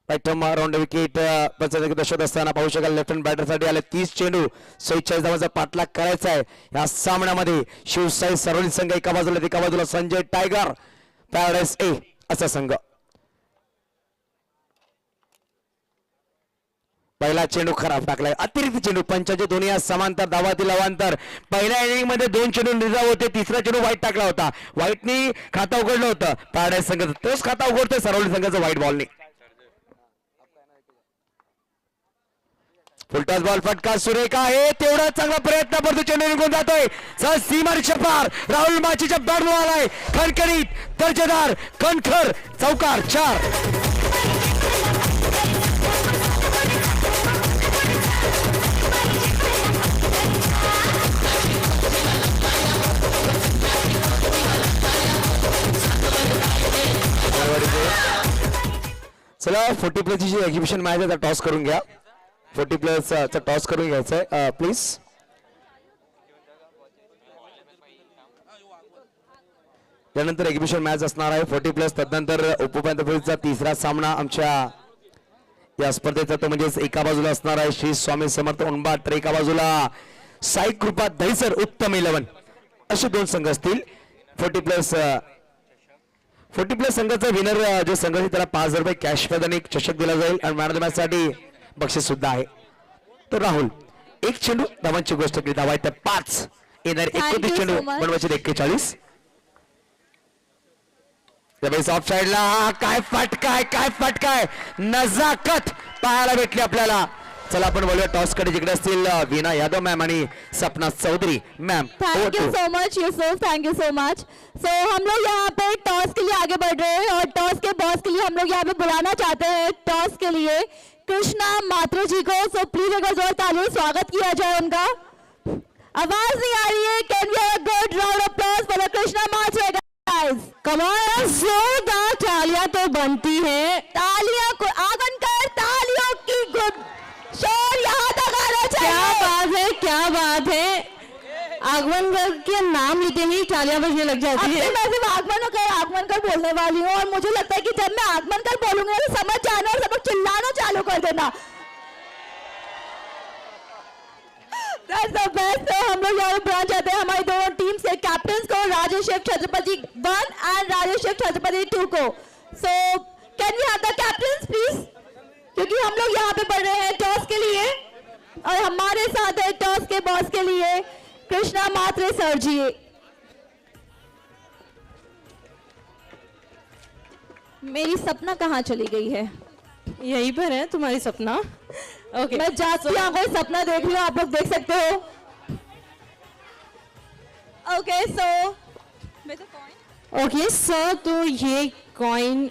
राऊंड विकेट शोध असताना पाहू शकाल लेफ्ट हँड बॅटरसाठी आले 30 चेंडू 46 धावाचा पाठलाग करायचा आहे. या सामन्यामध्ये शिवसाई सरोली संघ एका बाजूला संजय टायगर पॅराडाइज ए असा संघ. पहिला चेंडू खराब टाकलाय. अतिरिक्त चेंडू पंचाचे दोन्ही समांतर धावातील अवांतर. पहिल्या इनिंग मध्ये 2 चेंडू निर्धाव होते. तिसरा चेंडू वाईट टाकला होता. व्हाईटनी खाता उघडलं होतं पॅराडाइज संघाचं. तोच खाता उघडतोय सरोली संघाचं व्हाईट बॉलने. फुलटॉस बॉल फटका सुरेख आहे. तेवढा चांगला प्रयत्न परंतु चेंडू निघून जातोय. सीमारेषा पार राहुल माचीच्या बॅट बॉल आलाय. खणखणीत दर्जेदार कणखर चौकार 4. चला 40+ ची एक्झिबिशन मॅच आहे टॉस करून घ्या. 40+ चा टॉस करून घ्यायचा आहे प्लीज. त्यानंतर एक्झिबिशन मॅच असणार आहे 40+. तदनंतर उपउपांत्यपूर्वीचा तिसरा सामना आमच्या या स्पर्धेचा तो म्हणजेच एका बाजूला असणार आहे श्री स्वामी समर्थ उनबाट तर एका बाजूला साई कृपा दहिसर उत्तम 11 असे 2 संघ असतील. 40+ संघाचा विनर जो संघ आहे त्याला 5,000 रुपये कॅश प्राइज आणि एक चषक दिला जाईल आणि मॅन ऑफ द मॅच साठी बक्षीस सुद्धा आहे. तर राहुल 1 चेंडू धावांची गोष्ट केली. धावा तर 5 येणार. 29 चेंडू बनवायचे 41. ऑफ साइडला काय फटकाय नजाकत पाहायला भेटली आपल्याला. चला आपण बोलूया टॉस कडे जिकडे असतील वीणा यादव मॅम आणि Sapna Chaudhary ma'am. Thank you so much Yusuf, thank you so much. So हम लोग यहाँ पे टॉस के लिए आगे बढ़ रहे हैं और टॉस के बॉस के लिए हम लोग यहाँ पे बुलाना चाहते हैं टॉस के लिए कृष्णा मात्रे जी को. सो प्लीज एक बार जोर तालियों स्वागत किया जाए उनका. आवाज नहीं आ रही है. Can we have a good round of applause for Krishna Matre guys. कमाल जोरदार तालियां तो बनती है. तालियां को आगन कर तालियों की गुड शोर यहाँ तक आना चाहिए. क्या बात है. आगमनकर के नाम लेते ही तालियां बजने लग जाती अब है। मैं सिर्फ आगमनकर बोलने वाली हूँ और मुझे लगता है कि जब मैं आगमनकर बोलूंगी तो समझ जाना और सब लोग चिल्लाना चालू कर देना। That's the best। तो हम लोग यहाँ पे बुलाना चाहते हैं हमारी दोनों टीम्स के कैप्टन को, राजेश शिव छत्रपति 1 एंड राजेश शिव छत्रपति 2 को। So can we have the captain please, क्योंकि हम लोग यहाँ पे पढ़ रहे हैं टॉस के लिए और हमारे साथ है टॉस के बॉस के लिए कृष्णा मात्रे सर जी। मेरी सपना कहाँ चली गई है? यहीं पर है तुम्हारी सपना। ओके, मैं जाती हूँ, कोई सपना देख रही हूँ, आप लोग देख सकते हो। ओके सो ओके सर, तो ये कॉइन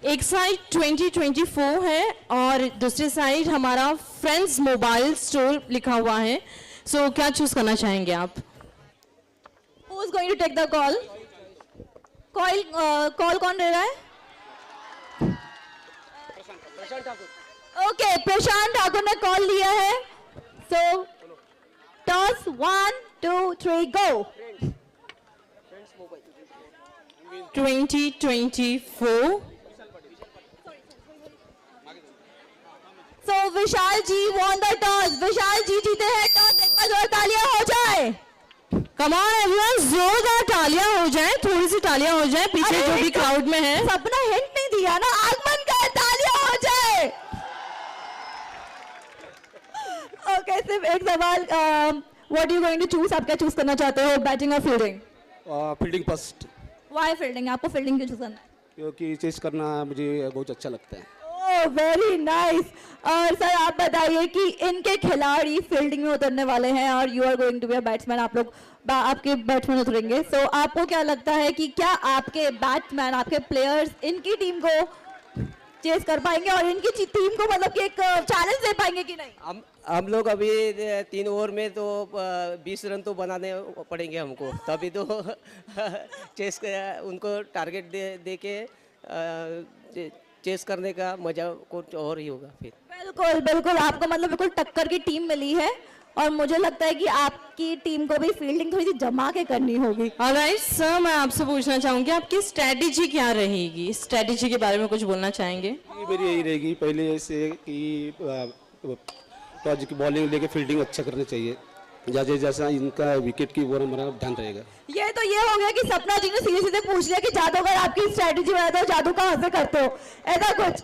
एक साइड 2024 है और दूसरी साइड हमारा फ्रेंड्स मोबाइल स्टोर लिखा हुआ है। सो क्या चूज करना चाहेंगे आप? Who is going to take the call? Call कौन ले रहा है? ओके, प्रशांत ठाकुर ने कॉल लिया है। So toss 1 2 3 go. 2024। So Vishal ji won the toss. Vishal ji जीते हैं टॉस। एक बार जोर तालियां हो जाए। कम ऑन एवरीवन, जोरदार तालियां हो जाए, थोड़ी सी तालियां हो जाए पीछे जो भी क्राउड में है। सपना हिंट नहीं दिया ना, आगमन का तालियां हो जाए। ओके, सिर्फ एक सवाल, what you going to choose? आप क्या चूज करना चाहते हो, बैटिंग और fielding? Fielding first, why fielding? आपको फील्डिंग क्यों चूज करना है? क्योंकि चेस करना मुझे बहुत अच्छा लगता है। Oh very nice. और सर आप बताइए कि इनके खिलाड़ी फील्डिंग में उतरने वाले हैं और you are going to be a batsman, आप लोग आपके बैट्समैन उतरेंगे। सो आपको क्या लगता है कि क्या आपके बैट्समैन, आपके प्लेयर्स इनकी टीम को चेस कर पाएंगे और इनकी टीम को मतलब कि एक चैलेंज दे पाएंगे कि नहीं? हम लोग अभी 3 ओवर में तो 20 रन तो बनाने पड़ेंगे हमको, तभी तो चेस उनको टारगेट दे के चेस करने का मजा कुछ और ही होगा फिर। बिल्कुल बिल्कुल, आपको मतलब बिल्कुल टक्कर की टीम मिली है और मुझे लगता है कि आपकी टीम को भी फील्डिंग थोड़ी सी जमा के करनी होगी। ऑलराइट सर, मैं आपसे पूछना चाहूंगी आपकी स्ट्रेटेजी क्या रहेगी? स्ट्रेटेजी के बारे में कुछ बोलना चाहेंगे? मेरी यही रहेगी पहले से कि टॉस की बॉलिंग लेके फील्डिंग अच्छा करना चाहिए, जैसे जैसा इनका विकेट की ओर हमारा ध्यान रहेगा। ये हो गया कि सपना जी ने सीधे सीधे पूछ लिया कि जादूगर आपकी स्ट्रेटेजी बताते हो, जादू कहाँ से करते हो, ऐसा कुछ?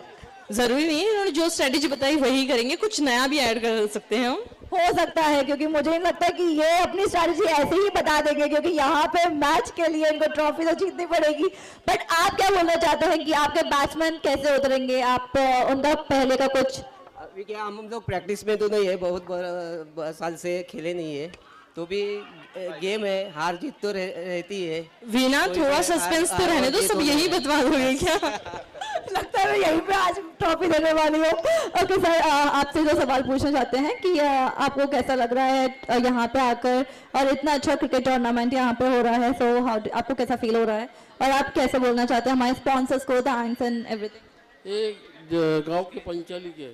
जरूरी नहीं है, उन्होंने जो स्ट्रेटेजी बताई वही करेंगे, कुछ नया भी ऐड कर सकते हैं हम। हो सकता है, क्योंकि मुझे नहीं लगता कि ये अपनी स्ट्रेटेजी ऐसे ही बता देंगे, क्योंकि यहाँ पे मैच के लिए इनको ट्रॉफी तो जीतनी पड़ेगी। बट आप क्या बोलना चाहते हैं कि आपके बैट्समैन कैसे उतरेंगे? आप उनका पहले का कुछ? अभी क्या हम लोग प्रैक्टिस में तो नहीं है, बहुत साल से खेले नहीं है, तो भी गेम है, हार जीत तो रहती है। वीना, थोड़ा सस्पेंस तो रहने दो, सब यही बतवा दोगे क्या? लगता है मैं यहीं पे आज ट्रॉफी देने वाली हूँ। ओके सर, आपसे जो सवाल पूछना चाहते हैं कि आपको कैसा लग रहा है यहाँ पे आकर और इतना अच्छा क्रिकेट टूर्नामेंट यहाँ पे हो रहा है, सो आपको कैसा फील हो रहा है और आप कैसे बोलना चाहते हैं हमारे स्पॉन्सर्स को, थैंक्स एंड एवरीथिंग? ये गांव के पंचायत के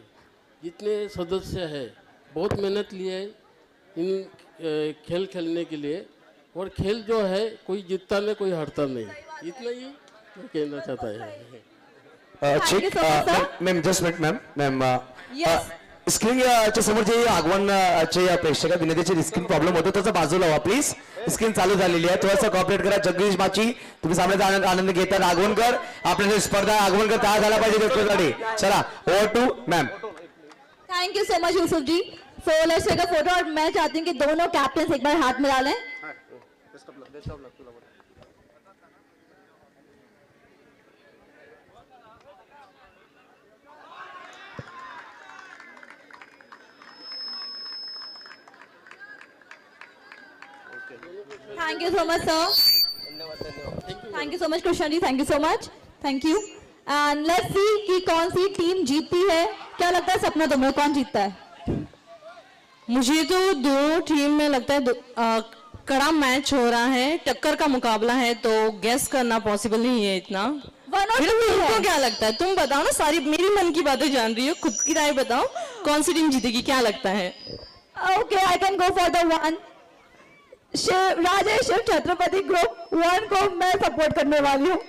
जितने सदस्य हैं बहुत मेहनत लिए है इन खेल खेलने के लिए, और खेल जो है कोई जीतता नहीं कोई हारता नहीं, इतना ही मैं कहना चाहता है। Ma'am just minute ma'am Yes. स्क्रीनच्या समोर जे आगमनचे प्रेक्षक विनंतीचे स्क्रीन प्रॉब्लेम होतो त्याचा बाजूला व्हा प्लीज। स्क्रीन चालू झालेली आहे, थोडासा कॉपरेट करा। जगदीश माची तुम्ही सामन्याचा आनंद घेतात। आगमनकर आपल्या स्पर्धा आगमनकर तयार झाला पाहिजे दोस्तांसाठी। चला over to ma'am. Thank you so much Yusuf ji. So let's take a photo और मैं चाहती हूँ कि दोनों कैप्टन एक बार हाथ मिला लें। Thank you so much sir. Thank you so much Krishna ji, thank you so much, thank you. And let's see कि कौन सी टीम जीतती है। क्या लगता है सपना तुम्हें, कौन जीतता है? मुझे तो दोनों टीम में लगता है कड़ा मैच हो रहा है, टक्कर का मुकाबला है, तो गेस करना पॉसिबल नहीं है इतना। तुमको क्या लगता है? तुम बताओ ना, सारी मेरी मन की बातें जान रही हो, खुद की राय बताओ, कौन सी टीम जीतेगी, क्या लगता है? Okay, I can go for the one. Rajesh Shiv Chhatrapati group 1 को मैं सपोर्ट करने वाली हूँ.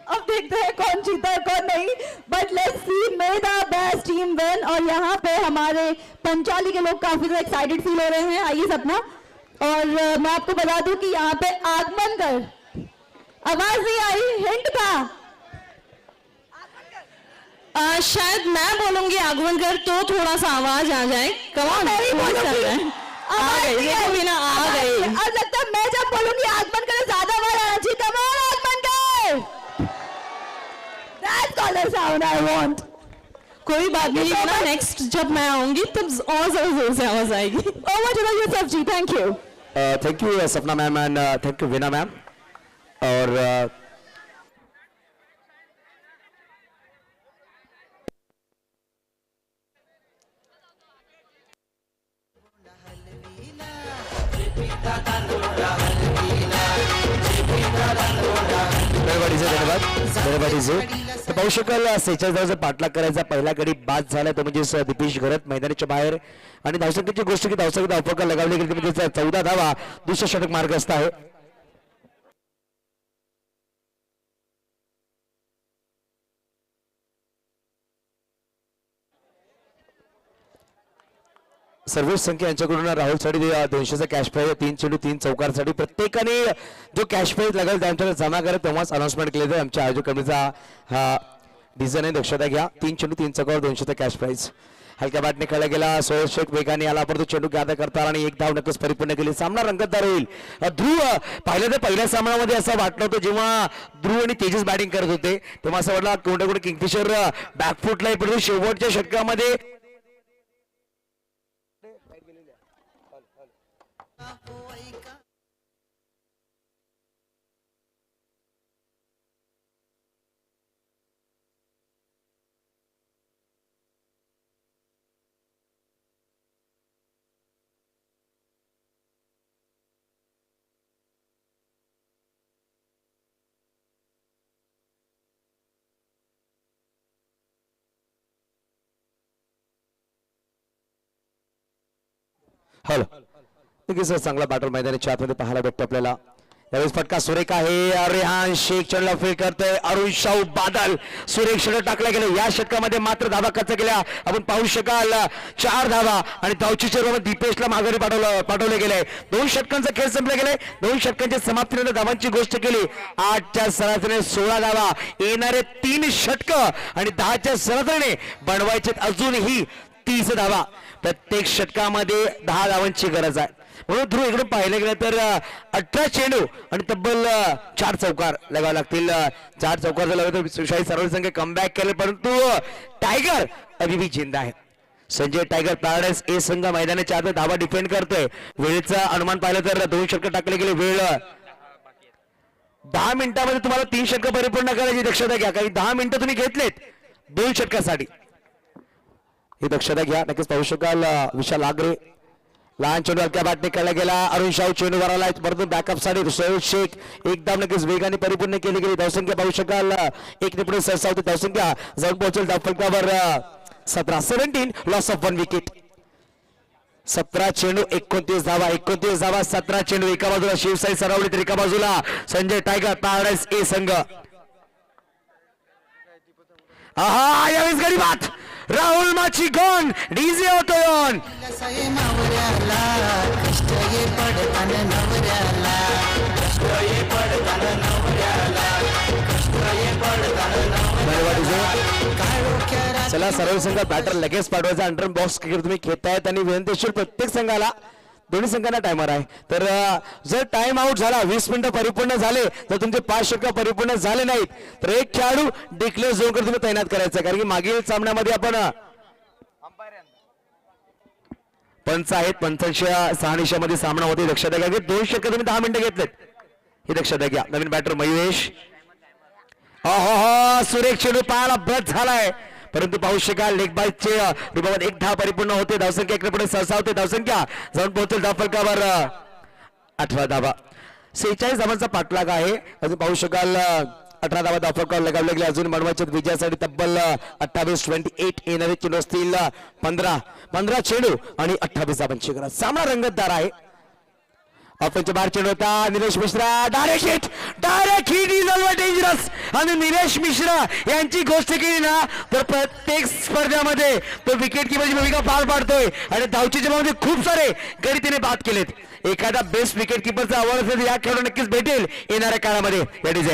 अब देखते हैं कौन जीता है कौन नहीं. But let's see, may the best team win. और यहाँ पे हमारे पंचाली के लोग काफी ज्यादा एक्साइटेड फील हो रहे हैं. आइए सपना. और मैं आपको बता दूं कि यहाँ पे आगमन कर, आवाज नहीं आई, हिंट था. शायद मैं बोलूंगी आगमन कर तो थोड़ा सा आवाज आ जाए. कमाल नहीं बोलूंगी. आ गई, देखो बिना आ गई. अब लगता है मैं जब बोलूंगी आगमन कर ज्यादा आवाज आना चाहिए. कमाल आगमन कर. That's color sound I want. कोई बात नहीं ना, नेक्स्ट जब मैं आऊंगी तब और जोर से आवाज आएगी. Over to the Yusuf ji. Thank you. Thank you Sapna ma'am end thank you Veena ma'am. और धन्यवाद. पाहू शकाल 46 धावांचा पाठलाग करायचा. पहिला गडी बाद झाला तो म्हणजे दीपेश घरत मैदानाच्या बाहेर. आणि धावसंख्येची गोष्ट की धावसंख्येत अवकाश लगावली गेली म्हणजे 14 धावा. दुसरा षटक मार्गस्थ आहे. सर्वेश संख्या यांच्याकडून राहुल साठी 200चा कॅश प्राइज, 3 चेंडू 3 चौकारासाठी. प्रत्येकाने जो कॅश प्राइज लागेल त्यांच्याकडे जमा करा तेव्हाच अनाउन्समेंट केले जाईल. आमच्या आयोजक कमिटीचा हा डिझाईन आहे, दक्षता घ्या. 3 चेंडू 3 चौकार 200चा कॅश प्राइज. हलक्या बॅटने खेळला गेला. सोहेल शेख वेगाने आला, परंतु चेंडू गादा करता आणि एक धाव नक्कीच परिपूर्ण केली. सामना रंगतदार होईल. ध्रुव पाहिलं तर पहिल्या सामन्यामध्ये असं वाटलं होतं जेव्हा ध्रुव आणि तेजस बॅटिंग करत होते तेव्हा असं वाटलं कोणते कोणते किंगफिशर बॅकफुटला, परंतु शेवटच्या षटकामध्ये हॅलो नक्कीच चांगला बॅटर मैदानाच्या आतमध्ये पाहायला भेटतो आपल्याला. यावेळेस फटका सुरेख आहे. रेहान शेख चढला फील करतोय. अरुण शाहू बादल सुरेख षटक टाकला गेलं. या षटकामध्ये मात्र धावा खर्च केल्या आपण पाहू शकाल. 4 धावा आणि धावची चेंडूवर दीपेशला माघारी पाठवले गेले. 2 षटकांचा खेळ संपला गेलाय. 2 षटकांच्या समाप्तीनंतर धावांची गोष्ट केली. 8च्या सरासरीने 16 धावा. येणारे 3 षटक आणि 10च्या सरासरीने बनवायचे अजूनही 30 धावा. प्रत्येक षटकामध्ये 10 धावांची गरज आहे. म्हणून ध्रुव इकडून पाहिलं गेलं तर 18 चेंडू आणि तब्बल 4 चौकार लगावे लागतील. 4 चौकार जर लागले तर शिवशाही सर्व संघ कमबॅक केले, परंतु टायगर अभी भी जिंदा आहे. संजय टायगर पॅराडाइज ए संघ मैदानाच्या आत धावा डिफेंड करतोय. वेळेचा अनुमान पाहिलं तर 2 षटक टाकले गेले. वेळ 10 मिनिटांमध्ये तुम्हाला 3 षटक परिपूर्ण करायची दक्षता घ्या, कारण 10 मिनिटं तुम्ही घेतलेत 2 षटकासाठी. ही दक्षता घ्या. नक्कीच पाहू शकाल विशाल आगरे लहान चेंडू हलक्या बॅटने खेळला गेला. अरुण शाहू चेंडू वर आला, परंतु बॅकअप साठी सोहेल शेख एकदम नक्कीच वेगाने परिपूर्ण केली गेली. धावसंख्या पाहू शकाल 1 ने पुढे सरसावते. धावसंख्या जाऊन पोहोचेल धावफलकावर 17 लॉस ऑफ 1 विकेट. 17 चेंडू 29 धावा. 29 धावा 17 चेंडू. एका बाजूला शिवसाई सरावली तर एका बाजूला संजय टायगर पॅराडाइज ए संघ. आहा यावेळेस गडी बात राहुल माची गोन डीजे होतोय ऑन. चला सर्व संघ बॅटर लगेच पाठवायचा. अंडर बॉक्स क्रिकेट तुम्ही खेळतायत आणि विनंती प्रत्येक संघाला दोन्ही संघांना टायमर आहे. तर जर टाइम आउट झाला 20 मिनिटं परिपूर्ण झाले तर तुमचे 5 षटक परिपूर्ण झाले नाहीत तर एक खेळाडू डिक्लेअर झोन कर तुम्ही तैनात करायचा. कारण की मागील सामन्यामध्ये आपण पंच आहेत. पंचांच्या 6 निशामध्ये सामना होते. लक्षात घ्या की 2 षटक तुम्ही 10 मिनिटं घेतलेत. हे लक्षात घ्या. नवीन बॅटर मयुरेश. सुरेख चेंडू पायाला ब्रश झालाय, परंतु पाहू शकाल लेग बाईटचे विभागात 1 धाव परिपूर्ण होते. धावसंख्या इकडे पुढे सरसावते. धावसंख्या जाऊन पोहोचेल धावफलकावर 18 धावा. 46 धावांचा पाठलाग आहे. अजून पाहू शकाल 18 धावा धावफलकावर लगावले गेले. अजून बनवायचे विजयासाठी तब्बल 28-28 येणारे चेंडू असतील 15 चेंडू आणि 28 धावांची गरज. सामना रंगतदार आहे. ऑफेन्सच्या बाहेर चेंडू होता. Nilesh Mishra direct hit is always dangerous. आणि निलेश मिश्रा यांची गोष्ट केली ना तर प्रत्येक स्पर्धेमध्ये तो विकेट किपरची भूमिका पार पाडतोय आणि धावच्या जमामध्ये खूप सारे गडी त्याने बाद केलेत. एखादा बेस्ट विकेट किपरचा अवॉर्ड असेल या खेळाडू नक्कीच भेटेल येणाऱ्या काळामध्ये. दॅट इज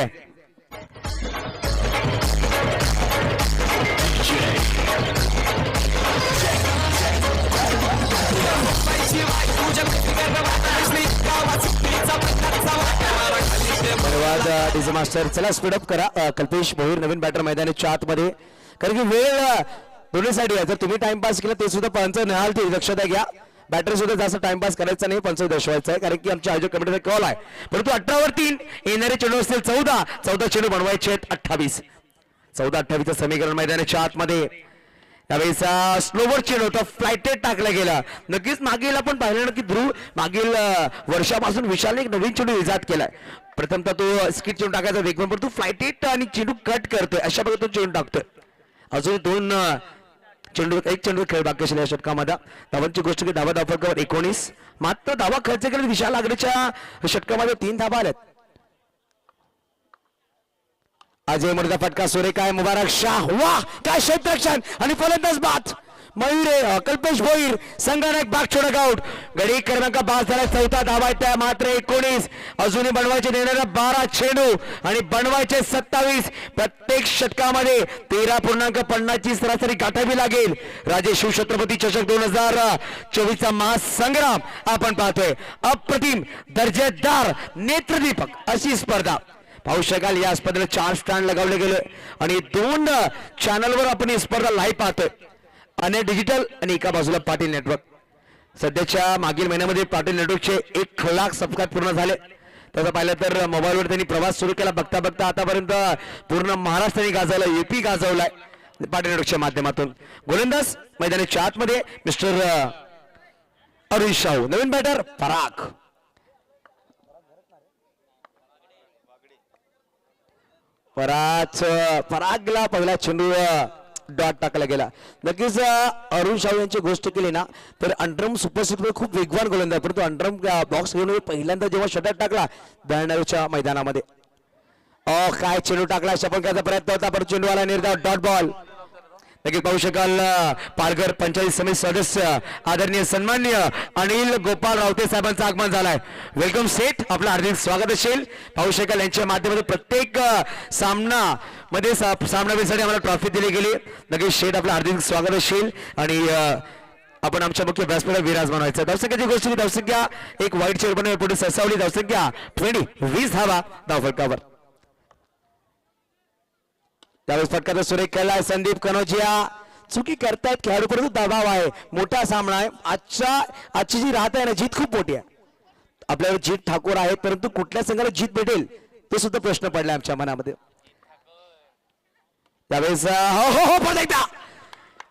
धन्यवाद डीजे मास्टर. चला स्पीडअप करा. कल्पेश भोईर नवीन बॅटर मैदानाच्या आतमध्ये, कारण की वेळ दोन्हीसाठी आहे. जर तुम्ही टाइमपास केला ते सुद्धा पंच निहाल ते लक्षात घ्या. बॅटर सुद्धा जास्त टाइमपास करायचा नाही, पंच दर्शवायचा आहे, कारण की आमच्या आयोजक कमिटीचा कॉल आहे. परंतु 18 येणारे चेंडू असतील 14 चेंडू बनवायचे आहेत. 14-28 समीकरण मैदानाच्या आतमध्ये. त्यावेळेस स्लोवर चेंडू होता, फ्लायटेड टाकला गेला. नक्कीच मागील आपण पाहिलं ना की ध्रुव मागील वर्षापासून विशालने एक नवीन चेंडू इजाद केलाय. प्रथमतः तो स्किट चेंडू टाकायचा वेगवान, पण तो फ्लायटेड आणि चेंडू कट करतोय अशा प्रकारे तो चेंडू टाकतोय. अजून एक चेंडू खेळ बाकी असेल या षटकामध्ये. धावांची गोष्ट की धावा धावफलकावर 19, मात्र धावा खर्च केले विशाल आगरेच्या षटकामध्ये 3 धावा आल्यात. अजय मुर्दा फटका सोरे काय मुबारक शाह, वाह काय क्षेत्ररक्षण आणि फलंदाज बाद मयूर कल्पेश भोईर. संघाने बाग छोडक आउट. गडी क्रमांक 5 झाला. 4था धावा आहे मात्र 19. अजूनही बनवायचे देणारा 12 चेंडू आणि बनवायचे 27. प्रत्येक षटकामध्ये 13.50 ची सरासरी गाठावी लागेल. राजे शिवछत्रपती चषक 2024 महासंग्राम आपण पाहतोय. अप्रतिम दर्जेदार नेत्रदीपक अशी स्पर्धा पाहू शकाल. या स्पर्धेला 4 स्टँड लगावले गेले आणि 2 चॅनलवर आपण ही स्पर्धा लाईव्ह पाहतोय. अने डिजिटल आणि एका बाजूला पाटील नेटवर्क. सध्याच्या मागील महिन्यामध्ये पाटील नेटवर्कचे 1 लाख सबस्क्राईब पूर्ण झाले. तसं पाहिलं तर मोबाईलवर त्यांनी प्रवास सुरू केला. बघता बघता आतापर्यंत पूर्ण महाराष्ट्राने गाजवलं, यूपी गाजवलाय पाटील नेटवर्कच्या माध्यमातून. गोलंदाज मैदानाच्या आतमध्ये मिस्टर अरुण शाहू. नवीन बॅटर परागला पहिला चेंडू डॉट टाकला गेला. नक्कीच अरुण शाहू यांची गोष्ट केली ना तर अंडरम सुपरस्टिक खूप वेगवान गोलंदाज, परंतु अंडरम बॉक्स घेऊन पहिल्यांदा जेव्हा षटक टाकला दळणारूच्या मैदानामध्ये काय चेंडू टाकला अशा प्रकारचा प्रयत्न होता, परंतु चेंडू आला निर्धाव डॉट बॉल. नक्कीच पाहू शकाल पालघर पंचायत समिती सदस्य आदरणीय सन्माननीय अनिल गोपाल रावते साहेबांचं आगमन झालंय. वेलकम सेट, आपलं हार्दिक स्वागत असेल. पाहू शकाल यांच्या माध्यमातून प्रत्येक सामनामध्ये सामनावीसाठी आम्हाला ट्रॉफी दिली गेली. नक्कीच शेठ आपलं हार्दिक स्वागत असेल आणि आपण आमच्या मुख्य व्यासपीठावर विराजमान व्हायचं. धावसंख्याची गोष्ट की धावसंख्या एक वाईट चेअर बनवून पुढे ससावली. धावसंख्या 20 धावा धावफलकावर. त्यावेळेस फटका सुरेख केलाय संदीप कनोजिया. चुकी करतायत खेळाडू परंतु दबाव आहे. मोठा सामना आहे. आजची जी राहत आहे ना जीत खूप मोठी आहे. आपल्याला जीत ठाकूर आहेत, परंतु कुठल्या संघाला जीत भेटेल ते सुद्धा प्रश्न पडलाय आमच्या मनामध्ये. त्यावेळेस परत एकदा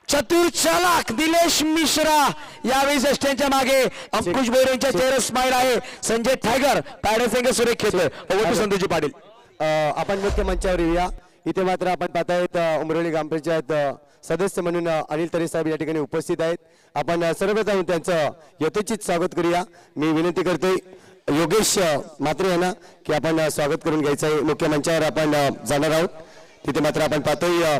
चतुर चालक निलेश मिश्रा यावेळी यष्ट्यांच्या मागे. अंकुश भोईर यांच्या चेहऱ्यावर स्माइल आहे. संजय टायगर पॅडेसिंग सुरेख खेळतोय. ओव्हर संतोषजी पाटील. आपण मुख्य मंचावर येऊया. इथे मात्र आपण पाहतायत उमरोली ग्रामपंचायत सदस्य म्हणून अनिल तरे साहेब या ठिकाणी उपस्थित आहेत. आपण सर्वप्रथम त्यांचं यथोचित स्वागत करूया. मी विनंती करतोय योगेश मात्रे यांना की आपण स्वागत करून घ्यायचं आहे. मुख्य मंचावर आपण जाणार आहोत. तिथे मात्र आपण पाहतोय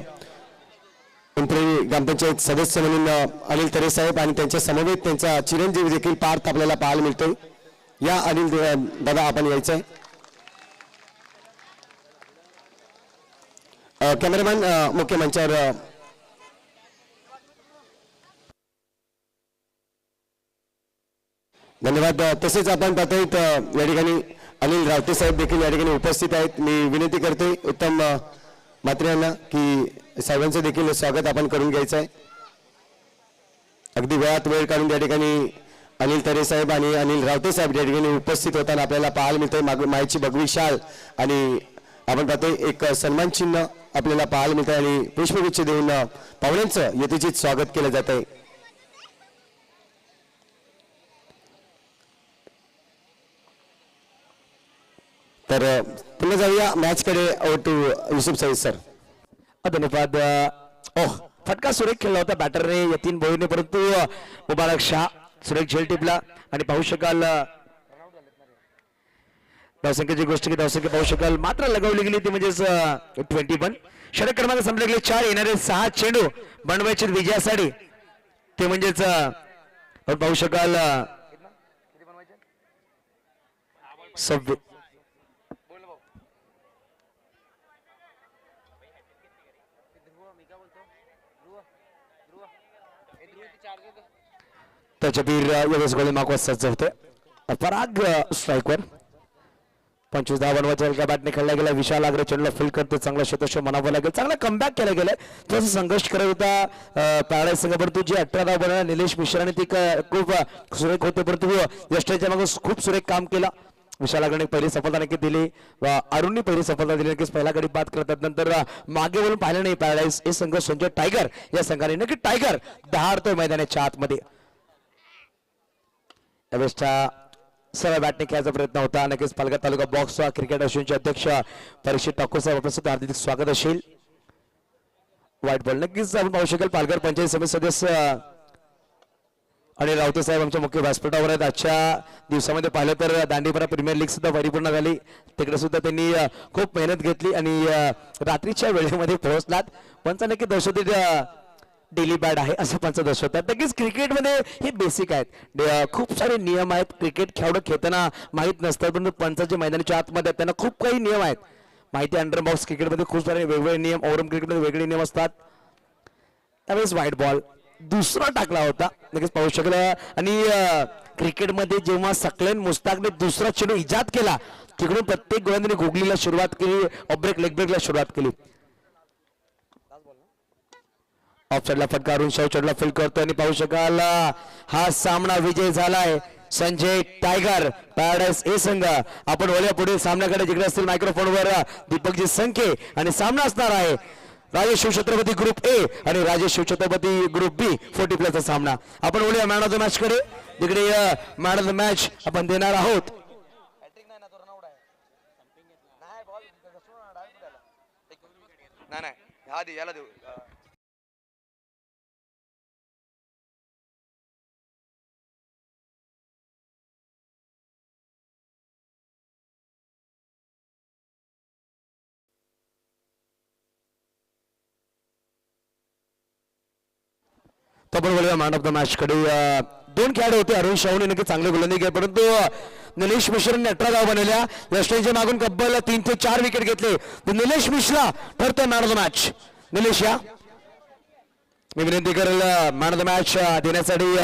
उमरोली ग्रामपंचायत सदस्य म्हणून अनिल तरे साहेब आणि त्यांच्या समवेत त्यांचा चिरंजीव देखील पार्थ आपल्याला पाहायला मिळतोय. या अनिल दादा आपण यायचं आहे. कॅमेरामॅन मुख्य मंचावर. धन्यवाद. तसेच आपण पाहतोय या ठिकाणी अनिल रावते साहेब देखील या ठिकाणी उपस्थित आहेत. मी विनंती करतोय उत्तम मात्रे यांना की साहेबांचं देखील स्वागत आपण करून घ्यायचं आहे. अगदी वेळात वेळ काढून या ठिकाणी अनिल तरे साहेब आणि अनिल रावते साहेब या ठिकाणी उपस्थित होताना आपल्याला पाहायला मिळतंय. मायची भगवी शाल आणि आपण पाहतोय एक सन्मान चिन्ह आपल्याला पाहायला मिळतंय आणि पुष्पगुच्छ देऊन पाहुण्यांचं यथोचित स्वागत केलं जात आहे. तर पुन्हा जाऊया मॅच कडे. To Yusuf Saeed sir. धन्यवाद. ओह, फटका सुरेख खेळला होता बॅटरने यतीन भोईरने, परंतु मुबारक शाह सुरेख झेल टिपला. आणि पाहू शकाल धावसंख्येची गोष्ट की धावसंख्या पाहू शकाल मात्र लगावली गेली ती म्हणजेच 21. षटक क्रमांक संपले गेले 4. येणारे 6 चेंडू बनवायचे विजयासाठी ते म्हणजेच पाहू शकाल 26. त्याच्या वीर यावेळेस गोळी मागवत सज्ज होते. पराग स्ट्राईकवर 25 धावा बनवायच्या एका बॅटने खेळला गेला. विशाल आग्रे चेंडूला फील्ड करतो. चांगला शतक म्हणावं लागेल. चांगला कमबॅक केला गेलाय. थोडासा संघर्ष करत होता पॅराडाईज संघ, परंतु जी 18 धावा बनवला निलेश मिश्राने ती खूप सुरेख होते, परंतु यष्टीच्या मागे खूप सुरेख काम केला. विशाल आग्रेने पहिली सफलता नक्की दिली. अरुणने पहिली सफलता दिली. नक्कीच पहिला गडी बाद करतात. नंतर मागे वळून पाहिलं नाही पॅराडाईज हे संघ. संजय टायगर या संघाने नक्की टायगर दहाडतोय मैदानाच्या आतमध्ये. यावेळेसच्या सरळ बॅटने खेळायचा प्रयत्न होता. नक्कीच पालघर तालुका बॉक्स क्रिकेट असोसिएशनचे अध्यक्ष परीक्षित ठाकूर साहेब आपलं सुद्धा हार्दिक स्वागत असेल. व्हाईट बॉल नक्कीच आपण पाहू शकेल. पालघर पंचायत समिती सदस्य आणि रावते साहेब आमच्या मुख्य व्यासपीठावर आहेत. आजच्या दिवसामध्ये पाहिलं तर दांडीपरा प्रीमियर लीग सुद्धा परिपूर्ण झाली. तिकडे सुद्धा त्यांनी खूप मेहनत घेतली आणि रात्रीच्या वेळेमध्ये पोहोचलात. पंच नक्की दर्शवते डेली बॅड आहे असं पंच दर्शवतात. नक्कीच क्रिकेटमध्ये हे बेसिक आहेत. खूप सारे नियम आहेत. क्रिकेट खेळाडू खेळताना माहीत नसतात, पण पंचाचे मैदानाच्या आतमध्ये आहेत त्यांना खूप काही नियम आहेत माहिती. अंडर बॉक्स क्रिकेटमध्ये खूप सारे वेगवेगळे नियम, ओव्हरऑल क्रिकेटमध्ये वेगळे नियम असतात. त्यावेळेस व्हाईट बॉल दुसरा टाकला होता नक्कीच पाहू शकला. आणि क्रिकेटमध्ये जेव्हा सकलेन मुस्ताकने दुसरा चेंडू इजाद केला तिकडून प्रत्येक गोलंदाजाने गोगलीला सुरुवात केली. ऑफ लेग ब्रेकला सुरुवात केली. ऑफ साइडला फटका अरुण शाह चेंडूला फील्ड करतो आणि पाहू शकाल हा सामना विजय झालाय. संजय टायगर पॅराडाईज ए संघ. आपण वळूया पुढील सामन्याकडे. जिकडे असतील मायक्रोफोनवर दीपकजी संखे आणि सामना असणार आहे राजेश शिवछत्रपती ग्रुप ए आणि राजेश शिवछत्रपती ग्रुप बी 40+ सामना. आपण बोलूया मॅन ऑफ द मॅच कडे. तिकडे मॅन ऑफ द मॅच आपण देणार आहोत मॅन ऑफ द मॅच कडे. 2 खेळाडू होते. अरुण शाहने नक्की चांगले गोलंदाजी केली, परंतु निलेश मिश्राने 18 धावा बनवल्या. वेस्टइंडीजच्या मागून तब्बल 3 ते 4 विकेट घेतले. निलेश मिश्रा ठरतो man of the match. Nilesh या मी विनंती करेल मॅन ऑफ द मॅच देण्यासाठी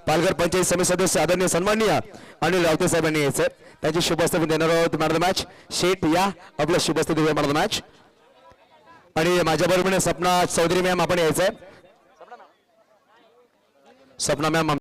पालघर पंचायत समिती सदस्य आदरणीय सन्माननीय अनिल रावते साहेबांनी यायचं. त्यांची शुभस्थापन देणार आहोत मॅन ऑफ द मॅच. शेठ या आपलं शुभस्थापन देऊया मॅन ऑफ द मॅच. आणि माझ्या बरोबर सपना चौधरी मॅम आपण यायचंय. सपना मॅम